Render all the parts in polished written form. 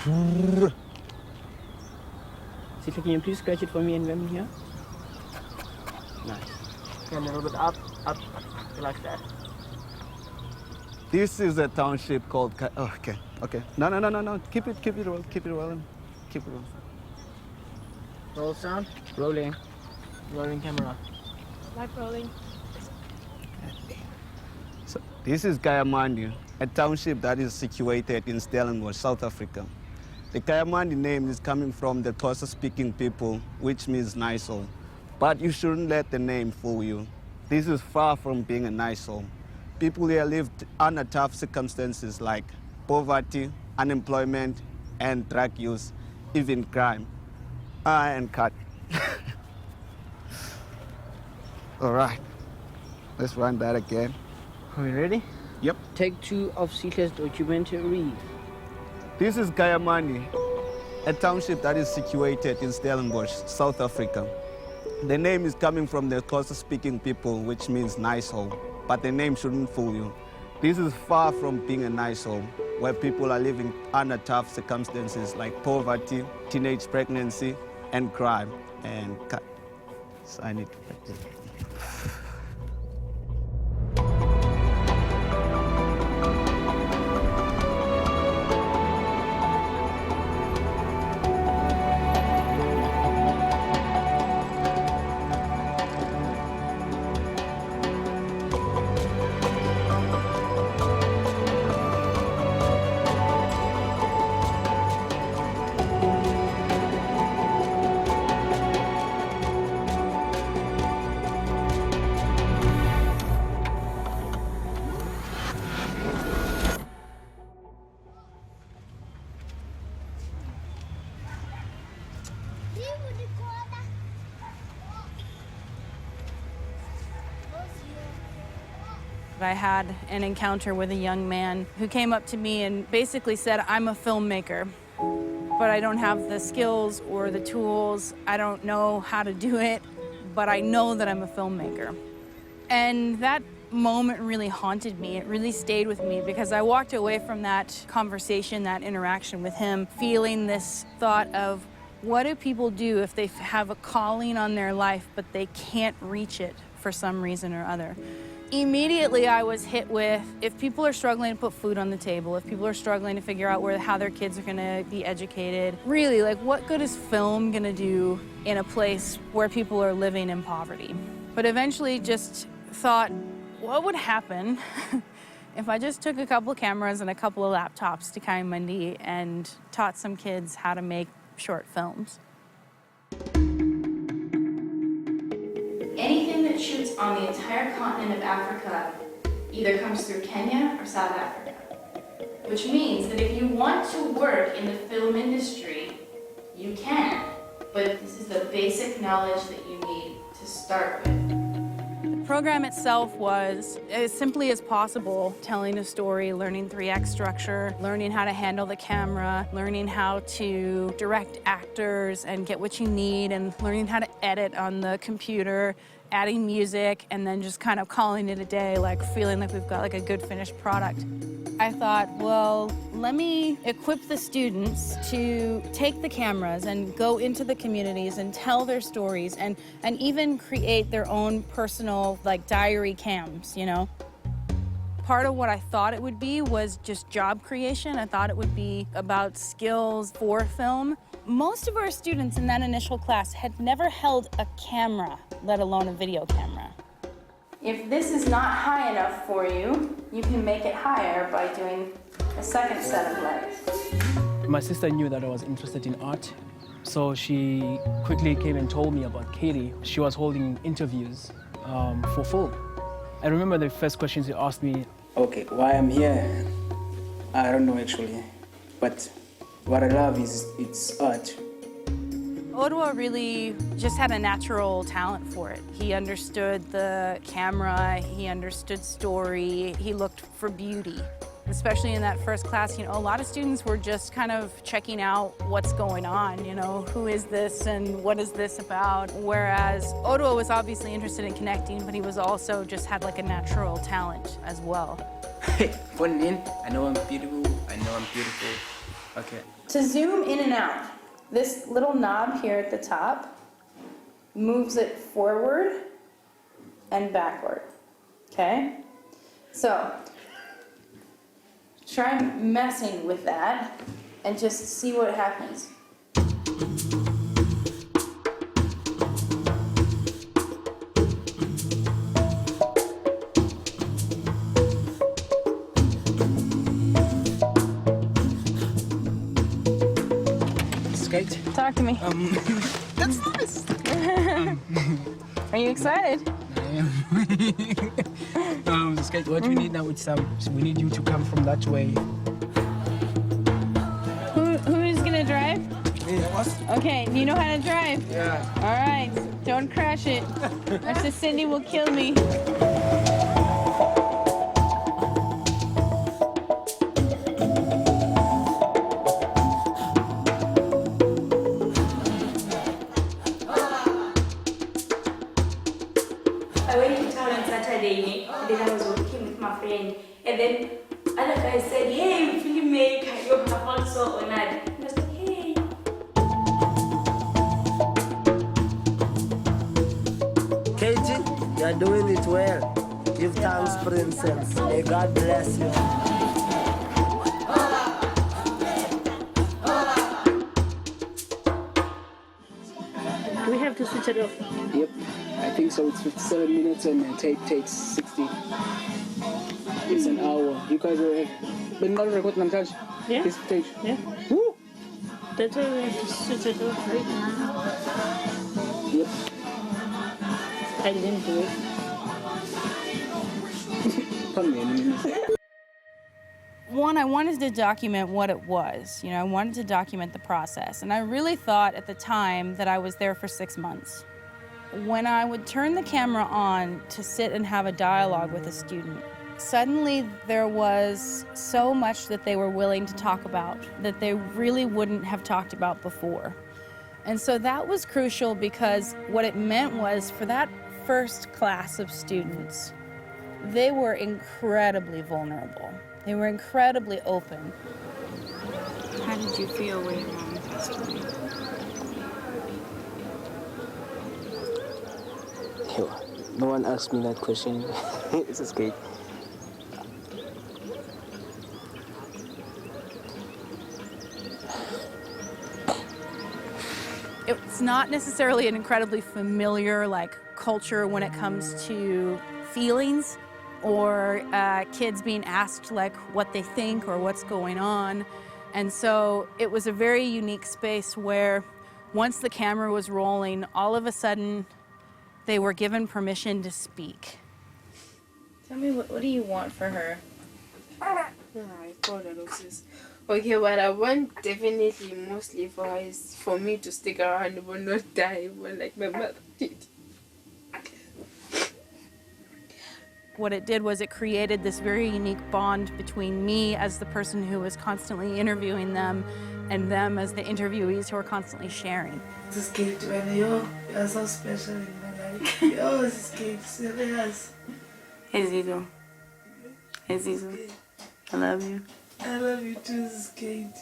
Can you please scratch it for me and let me here? Nice. And a little bit up, like that. This is a township called. Oh, okay. No. Keep it rolling. Keep it rolling. Roll sound. Rolling. Rolling camera. Like rolling. So this is Kayamandi, a township that is situated in Stellenbosch, South Africa. The Kayamandi name is coming from the Xhosa-speaking people, which means nice home. But you shouldn't let the name fool you. This is far from being a nice home. People here lived under tough circumstances like poverty, unemployment, and drug use, even crime. And cut. All right, let's run that again. Are we ready? Yep. Take 2 of Sitha's documentary. This is Kayamandi, a township that is situated in Stellenbosch, South Africa. The name is coming from the Xhosa-speaking people, which means nice home. But the name shouldn't fool you. This is far from being a nice home, where people are living under tough circumstances like poverty, teenage pregnancy, and crime. And cut. So I need to practice. I had an encounter with a young man who came up to me and basically said, I'm a filmmaker, but I don't have the skills or the tools. I don't know how to do it, but I know that I'm a filmmaker. And that moment really haunted me. It really stayed with me because I walked away from that conversation, that interaction with him, feeling this thought of, what do people do if they have a calling on their life, but they can't reach it for some reason or other? Immediately, I was hit with, if people are struggling to put food on the table, if people are struggling to figure out how their kids are gonna be educated, really, like, what good is film gonna do in a place where people are living in poverty? But eventually just thought, what would happen if I just took a couple of cameras and a couple of laptops to Kayamandi and taught some kids how to make short films? Anything that shoots on the entire continent of Africa either comes through Kenya or South Africa. Which means that if you want to work in the film industry, you can. But this is the basic knowledge that you need to start with. The program itself was as simply as possible telling a story, learning 3-act structure, learning how to handle the camera, learning how to direct actors and get what you need, and learning how to edit on the computer, adding music, and then just kind of calling it a day, like feeling like we've got like a good finished product. I thought, well, let me equip the students to take the cameras and go into the communities and tell their stories and even create their own personal like diary cams, you know? Part of what I thought it would be was just job creation. I thought it would be about skills for film. Most of our students in that initial class had never held a camera, let alone a video camera. If this is not high enough for you, you can make it higher by doing a second set of legs. My sister knew that I was interested in art, so she quickly came and told me about Katie. She was holding interviews for film. I remember the first question she asked me. Okay, why I'm here, I don't know actually, but what I love is it's art. Odwa really just had a natural talent for it. He understood the camera, he understood story, he looked for beauty. Especially in that first class, you know, a lot of students were just kind of checking out what's going on, you know, who is this and what is this about? Whereas Odwa was obviously interested in connecting, but he was also just had like a natural talent as well. Hey, I know I'm beautiful, I know I'm beautiful. Okay. To zoom in and out, this little knob here at the top moves it forward and backward, okay? So, try messing with that and just see what happens. Skate. Talk to me. That's nice. Are you excited? Skate, what we need now is we need you to come from that way. Who's gonna drive? Yeah, Okay, you know how to drive? Yeah. All right, don't crash it. Or Sister Cindy will kill me. I went to town on Saturday, and then I was working with my friend, and then other guy said, "Hey, filmmaker, you have also honored." And I was like, "Hey." Katie, you're doing it well. Give thanks, princess. May God bless you. Do we have to switch it off? Yep. I think so. It's 57 minutes and the tape takes 60. It's an hour. You guys are been not recording montage. Yeah. This footage. Yeah. Woo! That's why we have to switch it off right now. Yep. I didn't do it. Pardon me. One, I wanted to document what it was. I wanted to document the process. And I really thought at the time that I was there for 6 months. When I would turn the camera on to sit and have a dialogue with a student, suddenly there was so much that they were willing to talk about that they really wouldn't have talked about before. And so that was crucial because what it meant was for that first class of students, they were incredibly vulnerable. They were incredibly open. How did you feel when your mom passed away? No one asked me that question. It's a skate. It's not necessarily an incredibly familiar culture when it comes to feelings or kids being asked what they think or what's going on. And so it was a very unique space where once the camera was rolling, all of a sudden they were given permission to speak. Tell me, what do you want for her? Okay, what I want definitely mostly for her is for me to stick around but not die, but like my mother did. What it did was it created this very unique bond between me as the person who was constantly interviewing them and them as the interviewees who are constantly sharing. This kid, when you're so special in my life. Oh, this kid, serious. Ezizo. Ezizo. I love you. I love you too, this kid.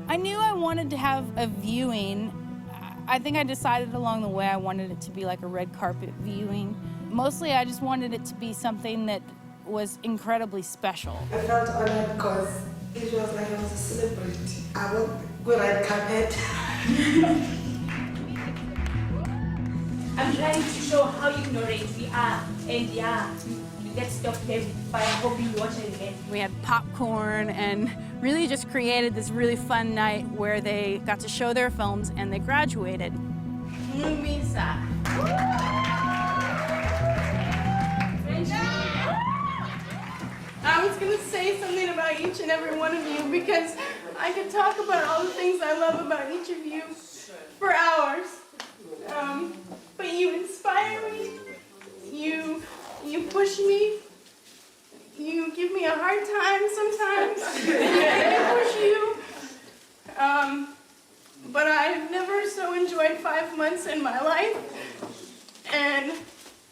I knew I wanted to have a viewing. I think I decided along the way I wanted it to be like a red carpet viewing. Mostly I just wanted it to be something that was incredibly special. I felt honored because it was like I was a celebrity. I would go red carpet. I'm trying to show how ignorant we are, and let's stop them by hoping watching again. We had popcorn and really just created this really fun night where they got to show their films and they graduated. Mumisa. I was going to say something about each and every one of you because I could talk about all the things I love about each of you for hours. But you inspire me, you push me, you give me a hard time sometimes, I push you. But I've never so enjoyed 5 months in my life, and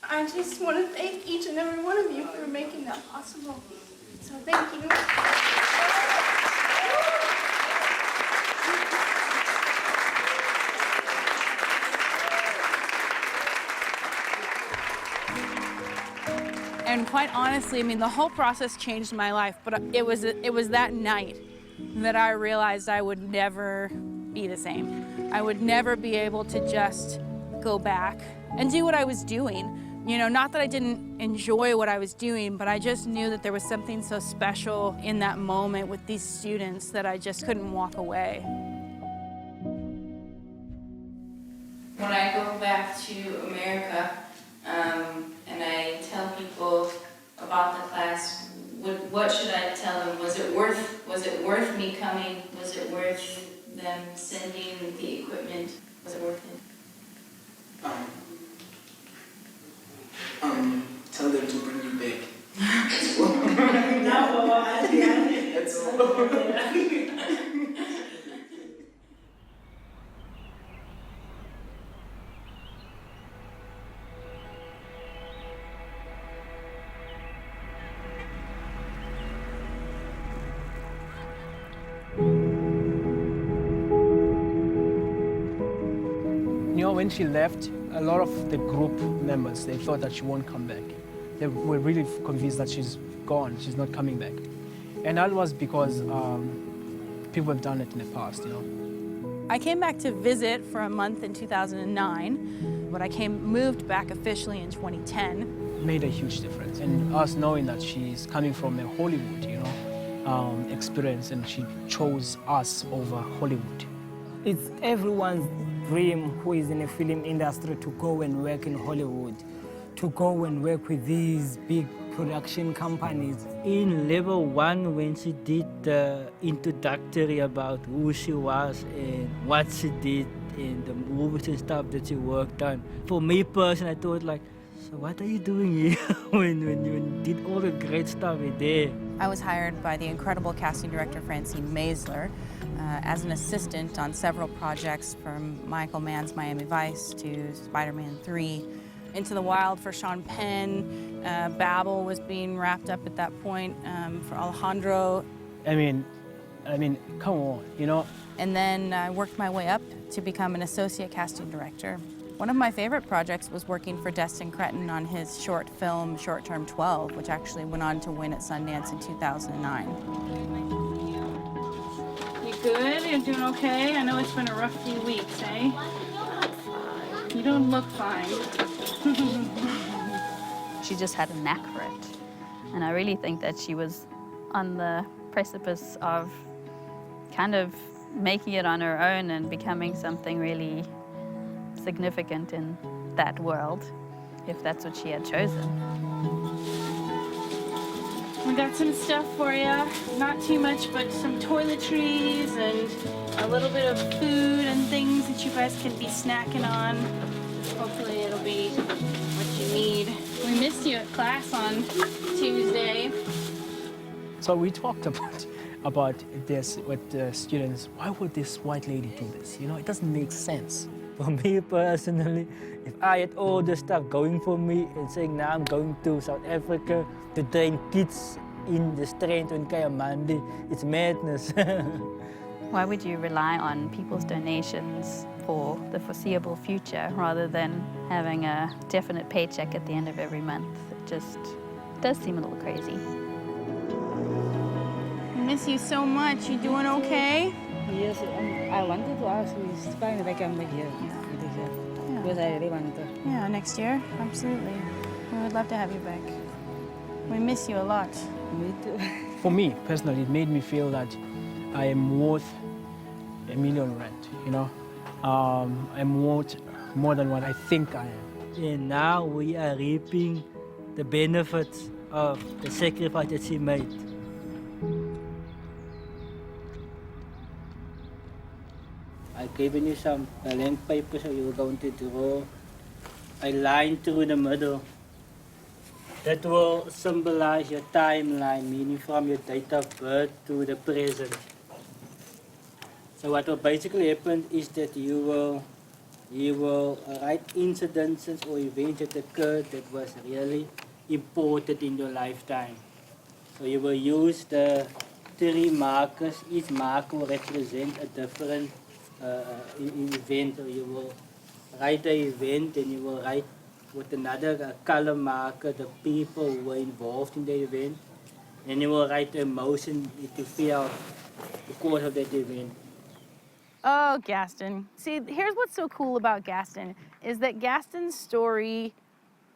I just want to thank each and every one of you for making that possible. So thank you. And quite honestly, I mean, the whole process changed my life, but it was that night that I realized I would never be the same. I would never be able to just go back and do what I was doing. You know, not that I didn't enjoy what I was doing, but I just knew that there was something so special in that moment with these students that I just couldn't walk away. When I go back to America, and I tell people about the class, what should I tell them? Was it worth me coming? Was it worth them sending the equipment? Was it worth it? Tell them to bring you back. That's all. You know, when she left, a lot of the group members, they thought that she won't come back. They were really convinced that she's gone, she's not coming back. And that was because people have done it in the past, you know. I came back to visit for a month in 2009, but I moved back officially in 2010. Made a huge difference. And us knowing that she's coming from a Hollywood, you know, experience, and she chose us over Hollywood. It's everyone's dream who is in the film industry to go and work in Hollywood, to go and work with these big production companies. In level 1, when she did the introductory about who she was and what she did and the movies and stuff that she worked on, for me personally, I thought like, so what are you doing here when you did all the great stuff there? I was hired by the incredible casting director Francine Maisler as an assistant on several projects, from Michael Mann's Miami Vice to Spider-Man 3. Into the Wild for Sean Penn. Babel was being wrapped up at that point for Alejandro. I mean, come on, you know. And then I worked my way up to become an associate casting director. One of my favorite projects was working for Destin Cretton on his short film, Short Term 12, which actually went on to win at Sundance in 2009. You good? You're doing okay? I know it's been a rough few weeks, eh? You don't look fine. She just had a knack for it. And I really think that she was on the precipice of kind of making it on her own and becoming something really significant in that world, if that's what she had chosen. We got some stuff for you. Not too much, but some toiletries and a little bit of food and things that you guys can be snacking on. Hopefully it'll be what you need. We missed you at class on Tuesday. So we talked about this with the students. Why would this white lady do this? You know, it doesn't make sense. For me personally, if I had all the stuff going for me and saying now I'm going to South Africa to train kids in the strength in Kayamandi, it's madness. Why would you rely on people's donations for the foreseeable future rather than having a definite paycheck at the end of every month? It just does seem a little crazy. I miss you so much. You doing okay? Yes, I wanted to ask you, it's fine if I come back here. Yeah. Because I really want to. Yeah, next year, absolutely. We would love to have you back. We miss you a lot. Me too. For me, personally, it made me feel that I am worth $1 million rent, you know? I'm worth more than what I think I am. And now we are reaping the benefits of the sacrifice that she made. I've given you some blank paper so you're going to draw a line through the middle. That will symbolize your timeline, meaning from your date of birth to the present. So what will basically happen is that you will write incidences or events that occurred that was really important in your lifetime. So you will use the 3 markers. Each marker will represent a different event. So you will write the event and you will write with another color marker the people who were involved in the event. And you will write the emotion that you feel because of that event. Oh, Gasthon. See, here's what's so cool about Gasthon, is that Gasthon's story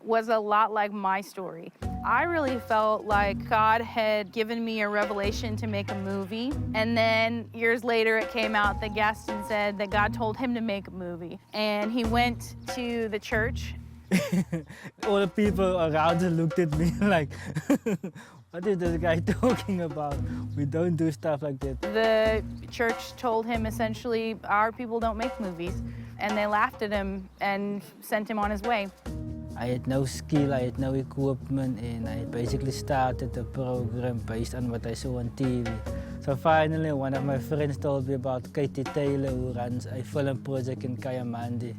was a lot like my story. I really felt like God had given me a revelation to make a movie, and then years later it came out that Gasthon said that God told him to make a movie. And he went to the church. All the people around us looked at me like, what is this guy talking about? We don't do stuff like that. The church told him essentially, our people don't make movies. And they laughed at him and sent him on his way. I had no skill, I had no equipment, and I basically started a program based on what I saw on TV. So finally, one of my friends told me about Katie Taylor, who runs a film project in Kayamandi.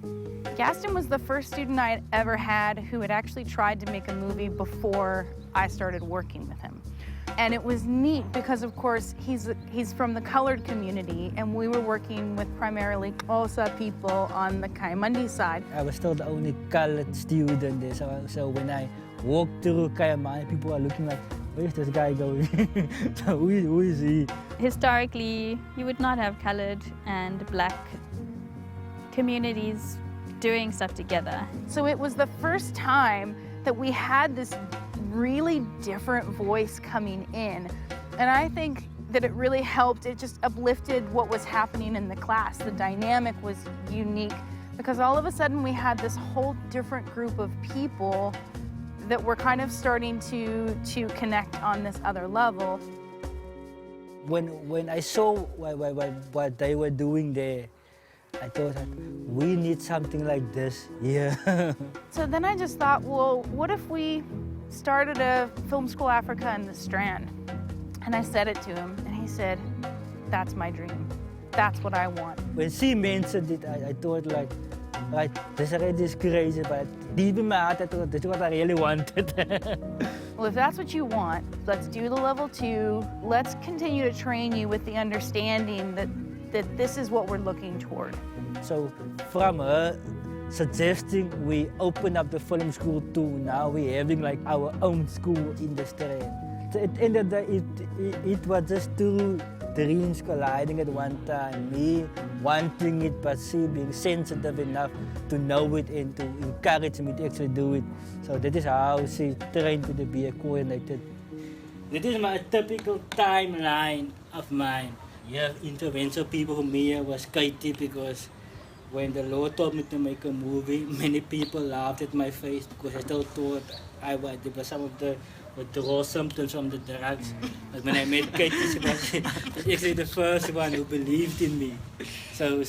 Gasthon was the first student I had ever had who had actually tried to make a movie before I started working with him. And it was neat because, of course, he's from the colored community, and we were working with primarily Xhosa people on the Kayamandi side. I was still the only colored student there, so when I walked through Kayamandi, people are looking like, where's this guy going? So who is he? Historically, you would not have colored and black communities doing stuff together. So it was the first time that we had this really different voice coming in. And I think that it really helped. It just uplifted what was happening in the class. The dynamic was unique because all of a sudden we had this whole different group of people that were kind of starting to connect on this other level. When I saw what they were doing there, I thought, we need something like this here. So then I just thought, well, what if we started a Film School Africa in the Strand? And I said it to him, and he said, that's my dream. That's what I want. When she mentioned it, I thought like, this already is crazy, but deep in my heart, I thought this is what I really wanted. Well, if that's what you want, let's do the level 2. Let's continue to train you with the understanding that this is what we're looking toward. So from her suggesting we open up the film school too, now we're having like our own school in the Strand. So at the end of the day, it was just 2 dreams colliding at one time. Me wanting it, but she being sensitive enough to know it and to encourage me to actually do it. So that is how she trained me to be a coordinator. This is my typical timeline of mine. You have intervention people who me was Katie because when the Lord told me to make a movie, many people laughed at my face because I still thought there was some of the withdrawal symptoms from the drugs. But when I met Katie, she was actually the first one who believed in me. So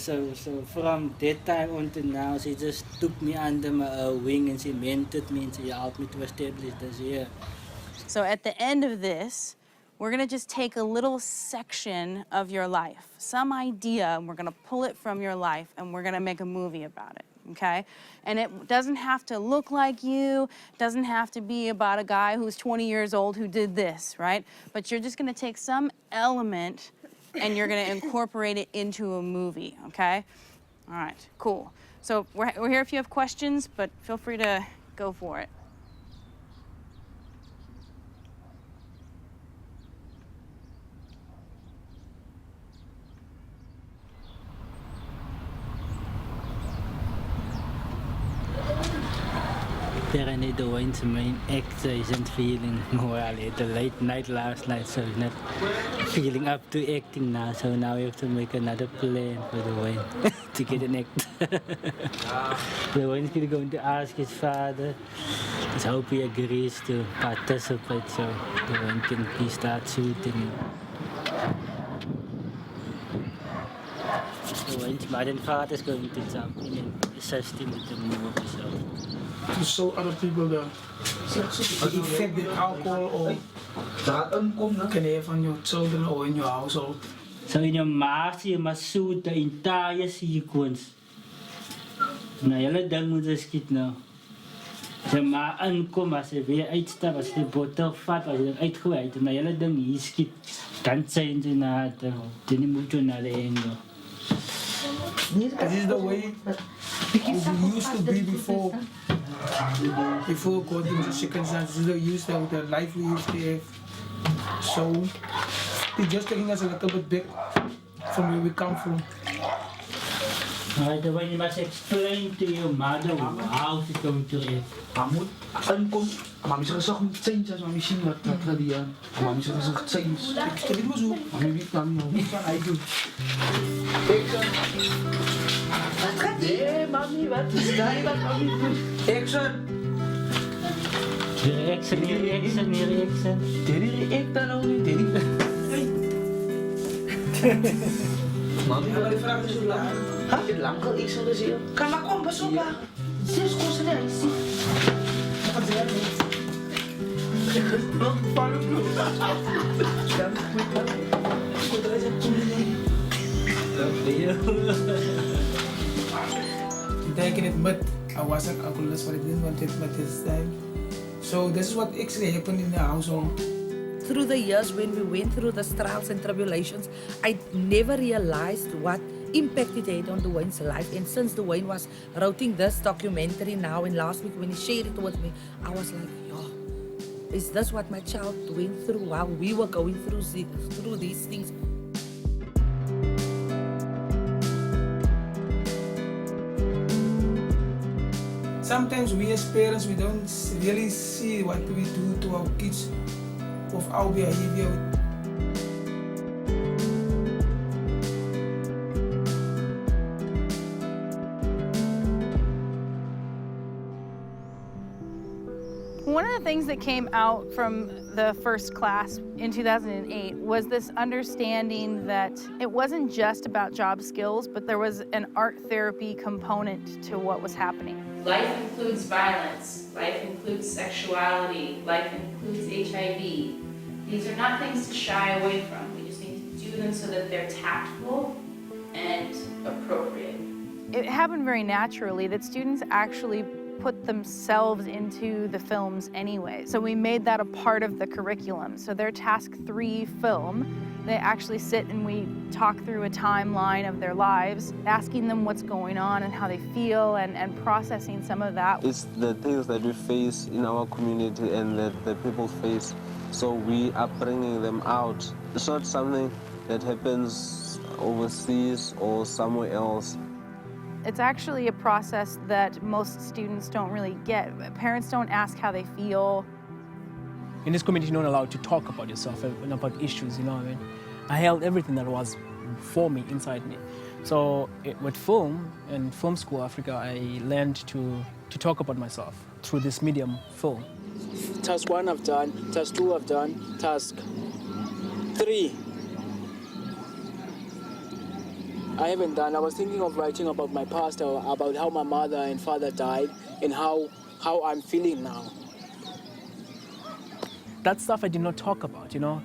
from that time on to now, she just took me under my wing and she mentored me and she helped me to establish this here. So at the end of this, we're gonna just take a little section of your life, some idea, and we're gonna pull it from your life and we're gonna make a movie about it, okay? And it doesn't have to look like you, doesn't have to be about a guy who's 20 years old who did this, right? But you're just gonna take some element and you're gonna incorporate it into a movie, okay? All right, cool. So we're here if you have questions, but feel free to go for it. Apparently the Wayne's main actor isn't feeling well. He had a late night last night, so he's not feeling up to acting now. So now we have to make another plan for the Wayne to get an actor. The Wayne's going to ask his father. Let's hope he agrees to participate so the Wayne can please start shooting. The Wayne's mother and father is going to jump in and assist him with the movie. To show other people the effect that alcohol or can have on your children or in your household. So in your master, you must shoot the entire sequence. Nou, jullie dan moeten schieten nou. De ma aankom, als ze weer uitstapt, als ze de bottel vat, als ze er uitgooit, en de hele ding hier schiet, dan zijn ze naar de moeten naar de engel. This is the way we used to be before God into circumstances. This is the use of the life we used to have. So it's just taking us a little bit back from where we come from. The way you must explain to your mother how she's going to live. Kamu aankom, mami se gezegd moet change as mami sien wat die aan. Mami se gezegd change. Ik weet mos hoe. Mami weet dan nie van hy doen. Wat gaan nee, mami, wat is daai wat mami doen? Action. Reaction. Dit ek dan nou nie, dit. Mami, wat vraag is so lank? Heb je lang al iets gezien? Kan maar kom bezoeken. Zes kosten er is. Wat zeg je? Nog paar uur. Dan goed er is Ik denk in het mud. I wasn't alcoholist, but I didn't want it at this time. So this is what actually happened in the household. Through the years when we went through the trials and tribulations, I never realized what impact it had on Dwayne's life. And since Dwayne was writing this documentary now, and last week when he shared it with me, I was like, yo, is this what my child went through while we were going through these things? Sometimes we as parents, we don't really see what we do to our kids of our behavior. One of the things that came out from the first class in 2008 was this understanding that it wasn't just about job skills, but there was an art therapy component to what was happening. Life includes violence, life includes sexuality, life includes HIV. These are not things to shy away from. We just need to do them so that they're tactful and appropriate. It happened very naturally that students actually put themselves into the films anyway. So we made that a part of the curriculum. So their task 3 film, they actually sit and we talk through a timeline of their lives, asking them what's going on and how they feel and processing some of that. It's the things that we face in our community and that the people face. So we are bringing them out. It's not something that happens overseas or somewhere else. It's actually a process that most students don't really get. Parents don't ask how they feel. In this community, you're not allowed to talk about yourself and about issues, you know what I mean? I held everything that was for me, inside me. So with film and Film School Africa, I learned to talk about myself through this medium, film. Task 1 I've done, task 2 I've done, task 3 I haven't done. I was thinking of writing about my past, about how my mother and father died and how I'm feeling now. That stuff I did not talk about, you know,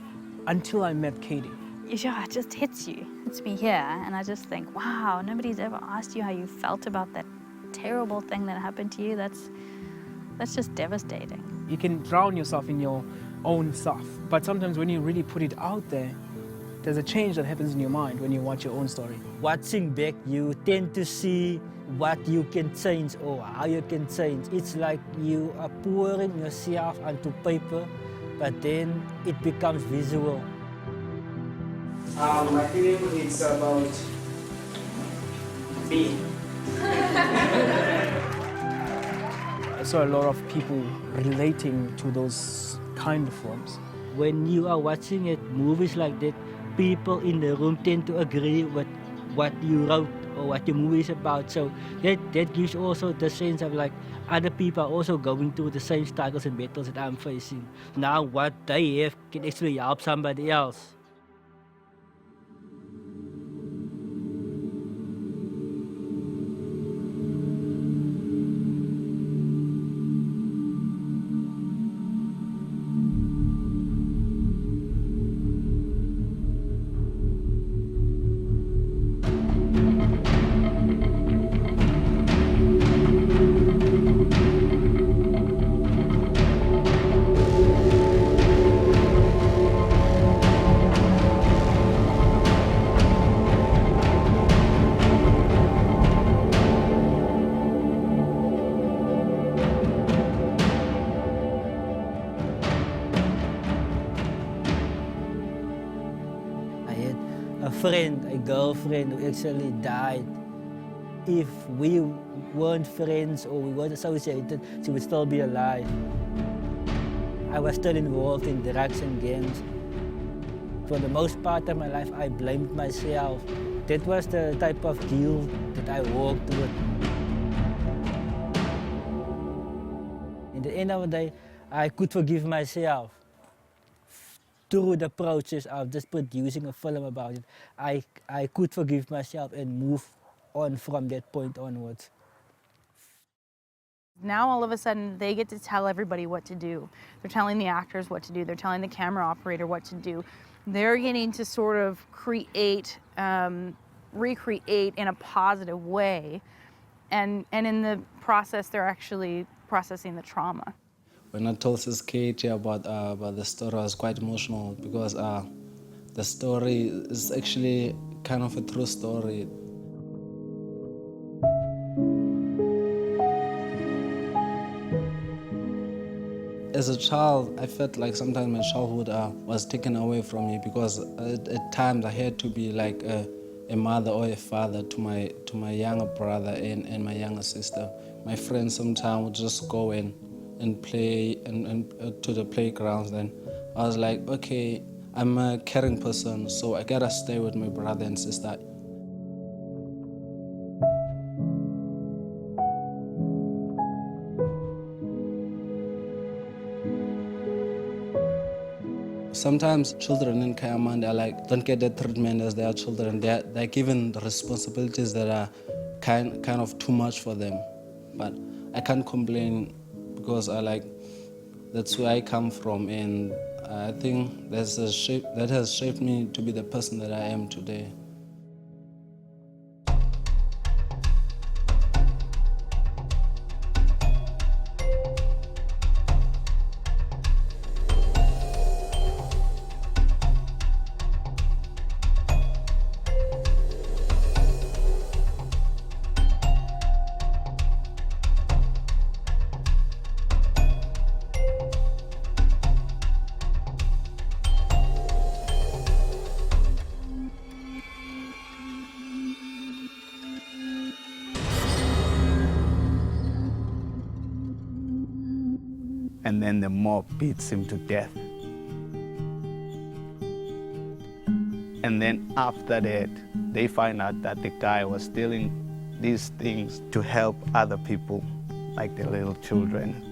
until I met Katie. Yeah, it just hits you. It's me here, and I just think, wow, nobody's ever asked you how you felt about that terrible thing that happened to you. That's just devastating. You can drown yourself in your own stuff, but sometimes when you really put it out there, there's a change that happens in your mind when you watch your own story. Watching back, you tend to see what you can change or how you can change. It's like you are pouring yourself onto paper, but then it becomes visual. I think it's about me. I saw a lot of people relating to those kind of films. When you are watching it, movies like that, people in the room tend to agree with what you wrote or what your movie is about. So that gives also the sense of like other people are also going through the same struggles and battles that I'm facing. Now what they have can actually help somebody else. a friend, a girlfriend who actually died. If we weren't friends or we weren't associated, she would still be alive. I was still involved in drugs and gangs. For the most part of my life, I blamed myself. That was the type of guilt that I walked with. In the end of the day, I could forgive myself. Through the process of just producing a film about it, I could forgive myself and move on from that point onwards. Now all of a sudden they get to tell everybody what to do. They're telling the actors what to do. They're telling the camera operator what to do. They're getting to sort of create, recreate in a positive way. And in the process, they're actually processing the trauma. When I told this kid about the story, I was quite emotional because the story is actually kind of a true story. As a child, I felt like sometimes my childhood was taken away from me because at times I had to be like a mother or a father to my younger brother and my younger sister. My friends sometimes would just go and play and to the playgrounds. Then I was like, okay, I'm a caring person, so I gotta stay with my brother and sister. Sometimes children in Kayamandi are like, don't get that treatment as their children. They're given the responsibilities that are kind of too much for them. But I can't complain because that's where I come from, and I think that's a shape that has shaped me to be the person that I am today. And then the mob beats him to death. And then after that, they find out that the guy was stealing these things to help other people, like the little children.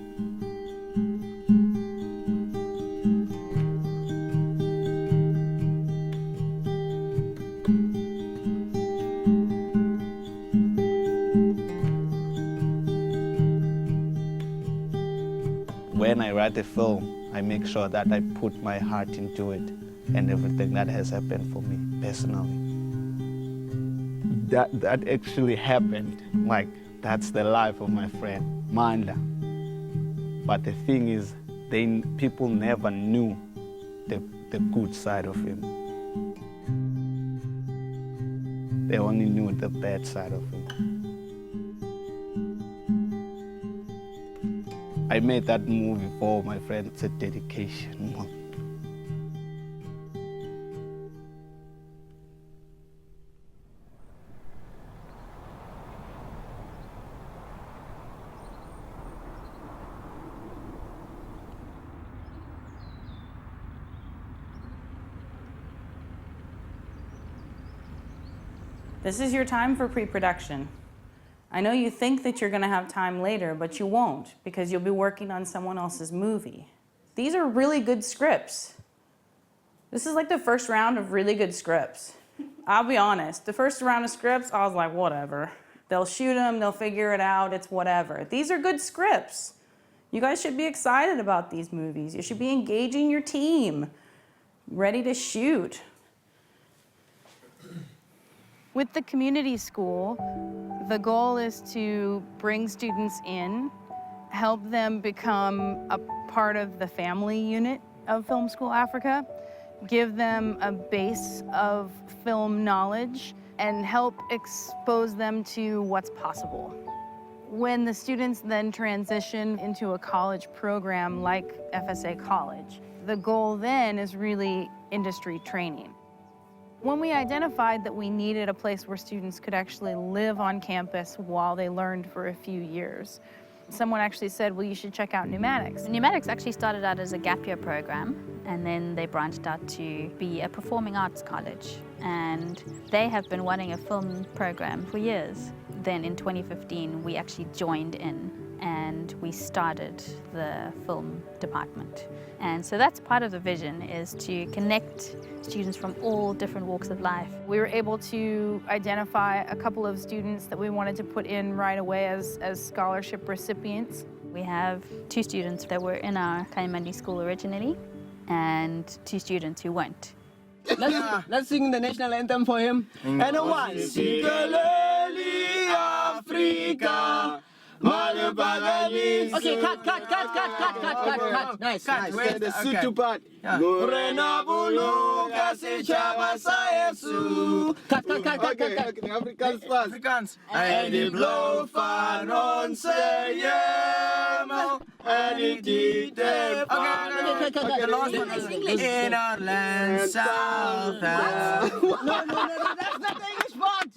When I write a film, I make sure that I put my heart into it and everything that has happened for me personally. That actually happened. Like, that's the life of my friend, Manda. But the thing is, people never knew the good side of him. They only knew the bad side of him. I made that movie for my friend. It's a dedication. This is your time for pre-production. I know you think that you're gonna have time later, but you won't, because you'll be working on someone else's movie. These are really good scripts. This is like the first round of really good scripts. I'll be honest, the first round of scripts, I was like, whatever. They'll shoot them, they'll figure it out, it's whatever. These are good scripts. You guys should be excited about these movies. You should be engaging your team, ready to shoot. With the community school, the goal is to bring students in, help them become a part of the family unit of Film School Africa, give them a base of film knowledge, and help expose them to what's possible. When the students then transition into a college program like FSA College, the goal then is really industry training. When we identified that we needed a place where students could actually live on campus while they learned for a few years, someone actually said, well, you should check out Pneumatics. Pneumatics actually started out as a gap year program, and then they branched out to be a performing arts college. And they have been running a film program for years. Then in 2015, we actually joined in and we started the film department. And so that's part of the vision, is to connect students from all different walks of life. We were able to identify a couple of students that we wanted to put in right away as scholarship recipients. We have 2 students that were in our Kayamandi school originally, and 2 students who weren't. Let's sing the national anthem for him. And a one. Sikeleli Africa. Okay, cut. Nice. Where's the Sutu part? Gorena bulu kasi chaba sayesu. Cut. Okay, Afrikaans first. Afrikaans. En die blow van onze hemel. En die diepte van... Okay, the last one is English. In our land, south. No, that's not the English part.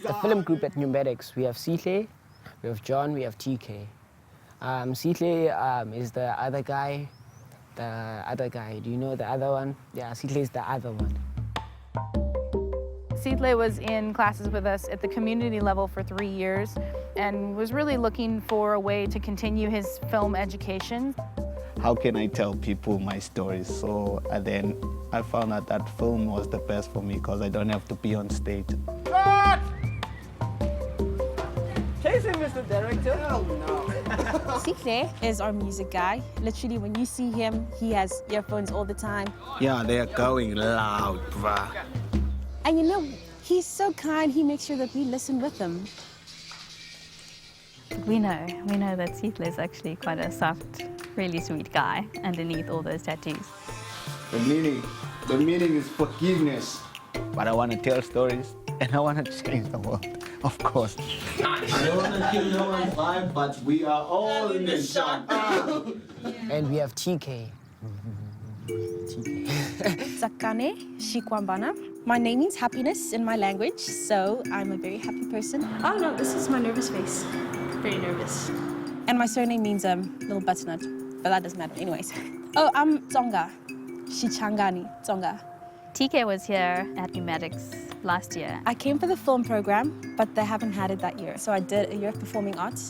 The film group at Pneumatics, we have Sihle, we have John, we have TK. Sihle is the other guy. Do you know the other one? Yeah, Sihle is the other one. Sihle was in classes with us at the community level for 3 years and was really looking for a way to continue his film education. How can I tell people my stories? So then I found out that film was the best for me because I don't have to be on stage. Chase him, Mr. Director. Oh, no. Sihle is our music guy. Literally, when you see him, he has earphones all the time. Yeah, they are going loud, bruh. And you know, he's so kind, he makes sure that we listen with him. We know that Sihle is actually quite a soft, really sweet guy underneath all those tattoos. The meaning is forgiveness. But I want to tell stories and I want to change the world, of course. I don't want to kill no one's vibe, but we are all in the shot. And we have TK. TK Shikwamba. My name means happiness in my language, so I'm a very happy person. Oh no, this is my nervous face. Very nervous. And my surname means little butternut, but that doesn't matter anyways. Oh, I'm Tsonga. Shichangani, Tsonga. TK was here at Pneumatics last year. I came for the film program, but they haven't had it that year. So I did a year of performing arts.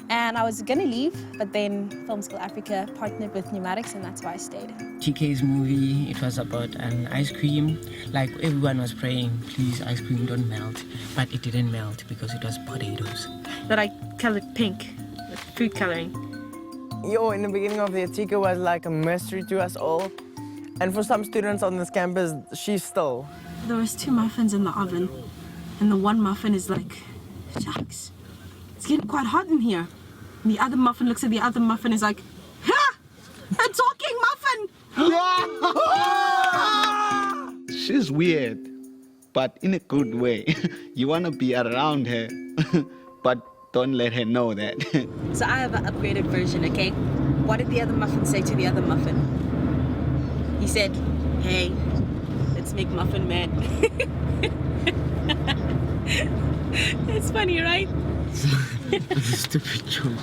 And I was gonna leave, but then Film School Africa partnered with Pneumatics, and that's why I stayed. TK's movie, it was about an ice cream. Like everyone was praying, please ice cream don't melt. But it didn't melt because it was potatoes. That I colored pink with food coloring. In the beginning of the year, TK was like a mystery to us all. And for some students on this campus, she's still. There was 2 muffins in the oven, and the one muffin is like, shucks, it's getting quite hot in here. And the other muffin looks at the other muffin and is like, ha! A talking muffin! She's weird, but in a good way. You want to be around her, but don't let her know that. So I have an upgraded version, okay? What did the other muffin say to the other muffin? He said, hey, let's make Muffin Man. It's funny, right? Stupid joke.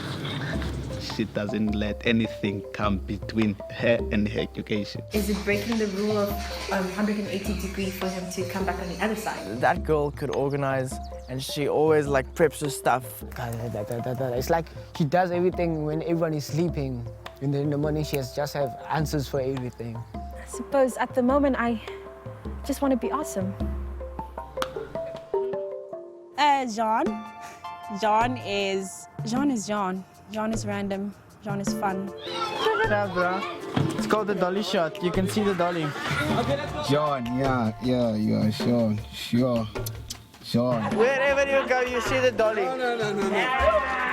She doesn't let anything come between her and her education. Is it breaking the rule of 180 degrees for him to come back on the other side? That girl could organize, and she always like preps her stuff. It's like she does everything when everyone is sleeping. And then in the morning she just have answers for everything. I suppose at the moment I just want to be awesome. John. John is John. John is random. John is fun. Yeah, bro. It's called the dolly shot. You can see the dolly. John, yeah, sure. John. Wherever you go, you see the dolly. No.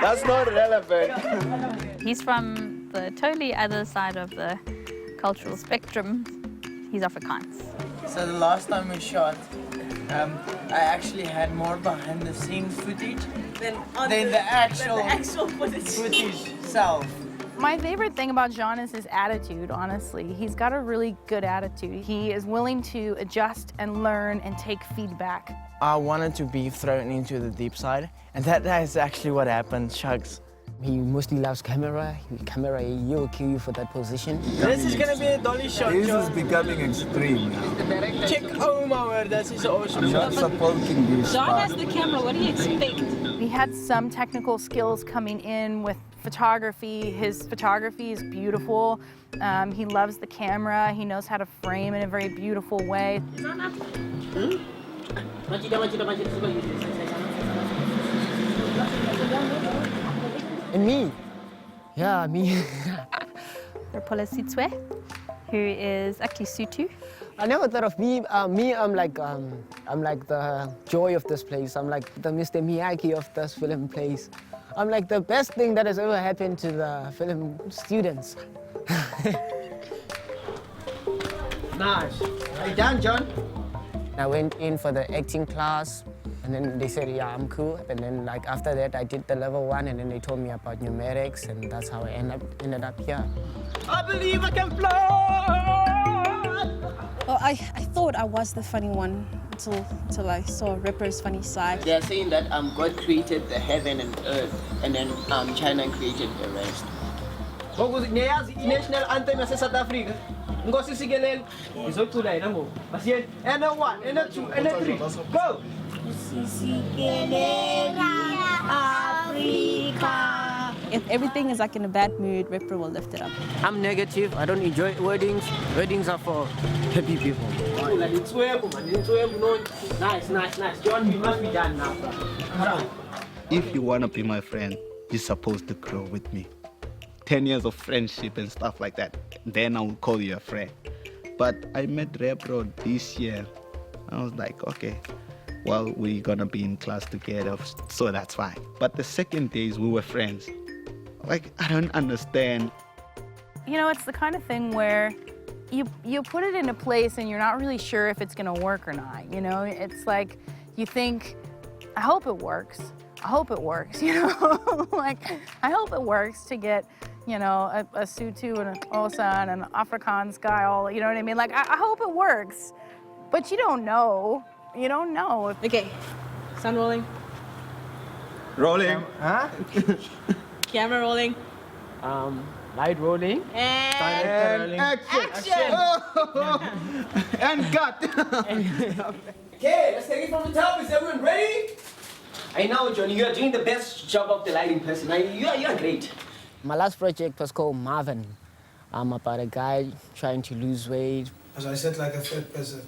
That's not relevant. He's from the totally other side of the cultural spectrum. He's Afrikaans. So the last time we shot, I actually had more behind-the-scenes footage than the actual footage itself. My favorite thing about Juan is his attitude, honestly. He's got a really good attitude. He is willing to adjust and learn and take feedback. I wanted to be thrown into the deep side, and that is actually what happened, Shugs. He mostly loves camera. Camera, he will kill you for that position. This is gonna be a dolly shot, This John. is becoming extreme now. Check Oma, that is awesome. I'm not supporting this John part. has the camera, what do you expect? He had some technical skills coming in with photography. His photography is beautiful. He loves the camera. He knows how to frame in a very beautiful way. And me? Yeah, me. Rapola Sitswe, who is actually Sutu. I never thought of me. I'm like the joy of this place. I'm like the Mr. Miyagi of this film place. I'm like the best thing that has ever happened to the film students. Nice. Are you done, John? I went in for the acting class, and then they said, yeah, I'm cool. And then like after that, I did the level 1, and then they told me about numerics, and that's how I ended up here. I believe I can fly! Well, I thought I was the funny one until I saw Ripper's funny side. They are saying that God created the heaven and earth, and then China created the rest. National anthem of South Africa. Ngosi sikelele izocula yena ngoba. Basiye and a 1 and a 2 and a 3. Go. If everything is like in a bad mood, Ripper will lift it up. I'm negative. I don't enjoy weddings. Weddings are for happy people. Nice, nice, nice. John, you must be done now. If you want to be my friend, you're supposed to grow with me. 10 years of friendship and stuff like that. Then I will call you a friend. But I met Repro this year. I was like, okay, well, we're gonna be in class together, so that's fine. But the second days we were friends. Like, I don't understand. You know, it's the kind of thing where you put it in a place and you're not really sure if it's gonna work or not. You know, it's like you think, I hope it works. I hope it works, you know? Like, I hope it works to get, you know, a Sutu and an Osa and an Afrikaans guy all, you know what I mean? Like, I hope it works, but you don't know. You don't know. Okay, sound rolling. Rolling. Huh? Camera rolling. Light rolling. And action. And cut. Okay, let's take it from the top. Is everyone ready? I know, Johnny, you are doing the best job of the lighting person. You are great. My last project was called Marvin. I'm about a guy trying to lose weight. As I said, like a third person.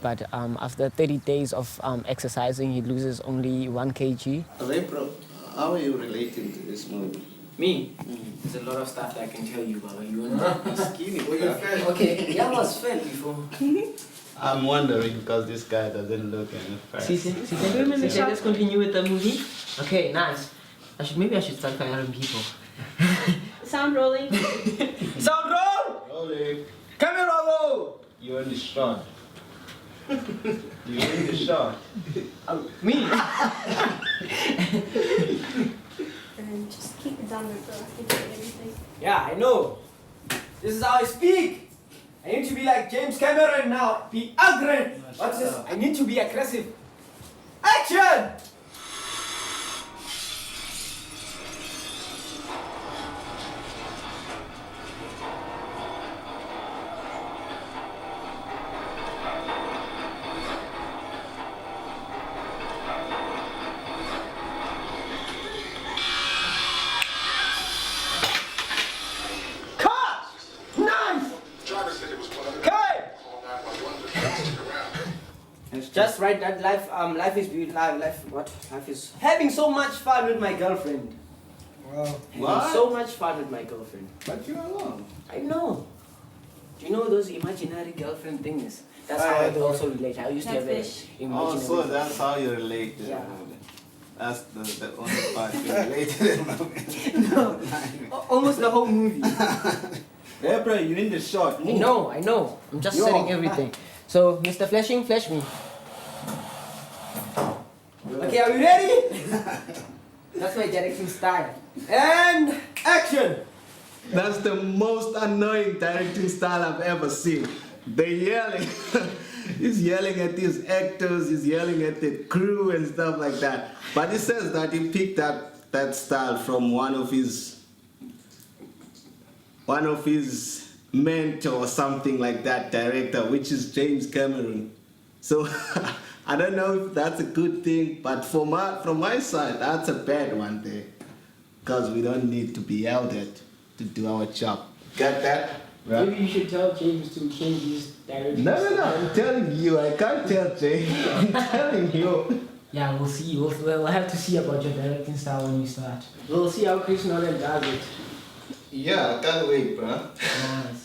But after 30 days of exercising, he loses only 1 kg. Repro, how are you relating to this movie? Me? There's a lot of stuff that I can tell you about. You want to skinny. Okay, yeah, I was fat before. I'm wondering because this guy doesn't look any fat. Let's continue with the movie. Okay, nice. Maybe I should start hiring people. sound rolling. Sound roll! Rolling. Camera roll! You're in the shot. You're in the shot. Me? And just keep it down there, bro. I can do everything. Yeah, I know. This is how I speak. I need to be like James Cameron now. Be aggressive. What's this? I need to be aggressive. Action! Just right, that life is beautiful. Life is having so much fun with my girlfriend. Wow. Having so much fun with my girlfriend. But you're alone. I know. Do you know those imaginary girlfriend things? That's how I also relate. I used to have an imaginary. Oh, so that's how you relate to the movie. That's the only part you relate to the movie. No, almost the whole movie. Repro, you're in the shot. I know. I'm just setting everything. So, Mr. Flashing, flash me. Okay, are we ready? That's my directing style. And action! That's the most annoying directing style I've ever seen. They're yelling. He's yelling at these actors, he's yelling at the crew and stuff like that. But he says that he picked up that style from one of his mentor or something like that, director, which is James Cameron. So I don't know if that's a good thing, but from my side, that's a bad one there. Because we don't need to be yelled at to do our job. Got that? Right? Maybe you should tell James to change his direction. No, I'm telling you, I can't tell James. I'm telling you. Yeah, we'll see. We'll have to see about your directing style when you start. We'll see how Chris Nolan does it. Yeah, I can't wait, bro. Nice.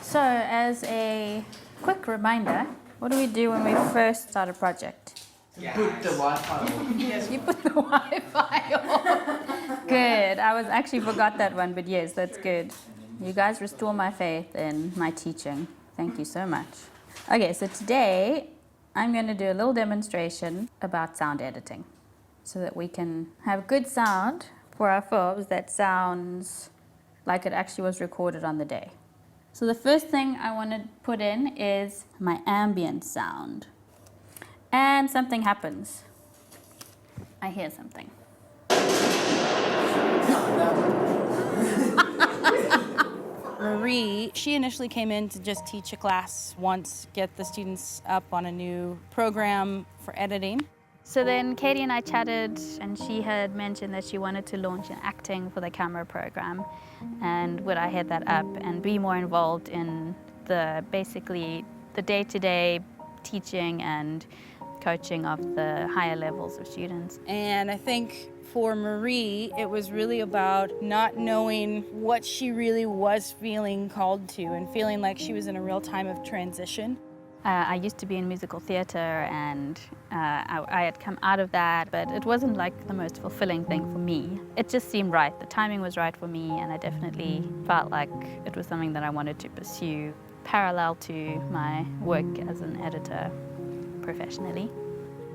So, as a quick reminder, what do we do when we first start a project? Put the Wi-Fi on. Yes, you put the Wi-Fi on. Good. I actually forgot that one, but yes, that's good. You guys restore my faith in my teaching. Thank you so much. Okay, so today I'm going to do a little demonstration about sound editing so that we can have good sound for our films that sounds like it actually was recorded on the day. So the first thing I want to put in is my ambient sound. And something happens. I hear something. Marie, she initially came in to just teach a class once, get the students up on a new program for editing. So then Katie and I chatted, and she had mentioned that she wanted to launch an acting for the camera program, and would I head that up and be more involved in basically the day-to-day teaching and coaching of the higher levels of students. And I think for Marie, it was really about not knowing what she really was feeling called to and feeling like she was in a real time of transition. I used to be in musical theater, and I had come out of that, but it wasn't like the most fulfilling thing for me. It just seemed right. The timing was right for me, and I definitely felt like it was something that I wanted to pursue parallel to my work as an editor professionally.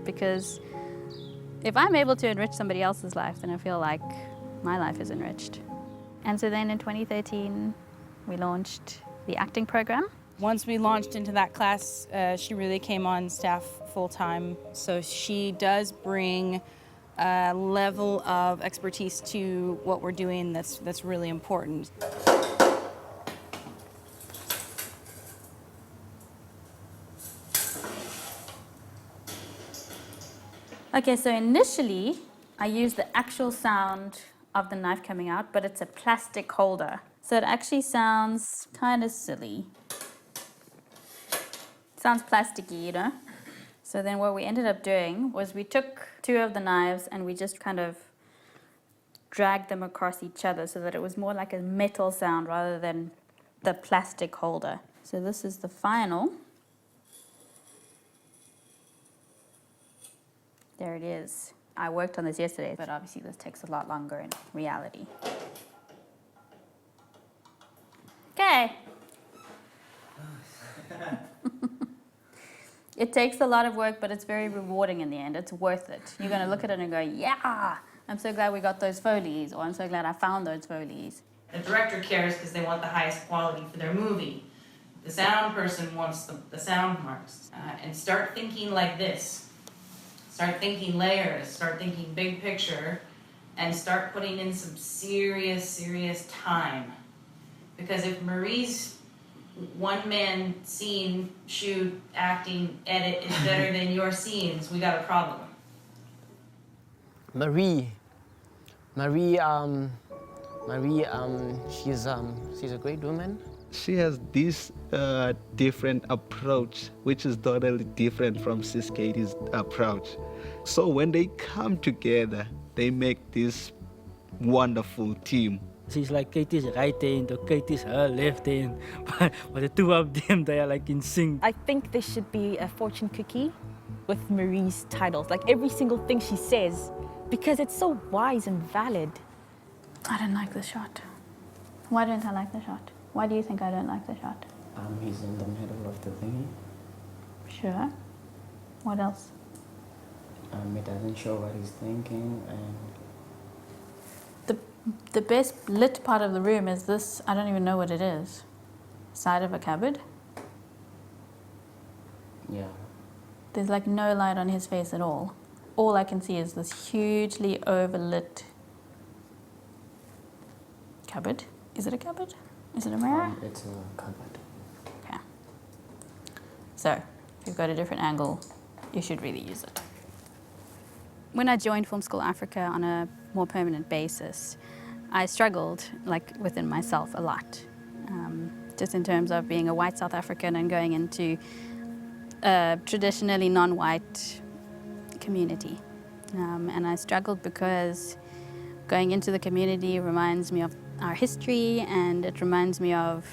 Because if I'm able to enrich somebody else's life, then I feel like my life is enriched. And so then in 2013, we launched the acting program. Once we launched into that class, she really came on staff full-time. So she does bring a level of expertise to what we're doing that's really important. Okay, so initially, I used the actual sound of the knife coming out, but it's a plastic holder. So it actually sounds kind of silly. Sounds plasticky, you know? So then what we ended up doing was we took two of the knives and we just kind of dragged them across each other so that it was more like a metal sound rather than the plastic holder. So this is the final. There it is. I worked on this yesterday, but obviously this takes a lot longer in reality. Okay. It takes a lot of work, but it's very rewarding in the end. It's worth it. You're going to look at it and go, yeah, I'm so glad we got those Foleys, or I'm so glad I found those Foleys. The director cares because they want the highest quality for their movie. The sound person wants the sound marks. And start thinking like this. Start thinking layers, start thinking big picture, and start putting in some serious, serious time. Because if Marie's one-man scene, shoot, acting, edit is better than your scenes, we got a problem. Marie, she's a great woman. She has this different approach, which is totally different from Sis Katie's approach. So when they come together, they make this wonderful team. She's like Katie's right hand or Katie's her left hand, but the two of them, they are like in sync. I think there should be a fortune cookie with Marie's titles, like every single thing she says, because it's so wise and valid. I didn't like the shot. Why didn't I like the shot? Why do you think I don't like the shot? He's in the middle of the thingy. Sure. What else? It doesn't show what he's thinking, and the best lit part of the room is this. I don't even know what it is. Side of a cupboard. yeah. There's like no light on his face at all. All I can see is this hugely overlit cupboard. Is it a cupboard? Is it a mirror? It's a cupboard. Okay. So, if you've got a different angle, you should really use it. When I joined Film School Africa on a more permanent basis, I struggled like within myself a lot. Just in terms of being a white South African and going into a traditionally non-white community. And I struggled because going into the community reminds me of our history, and it reminds me of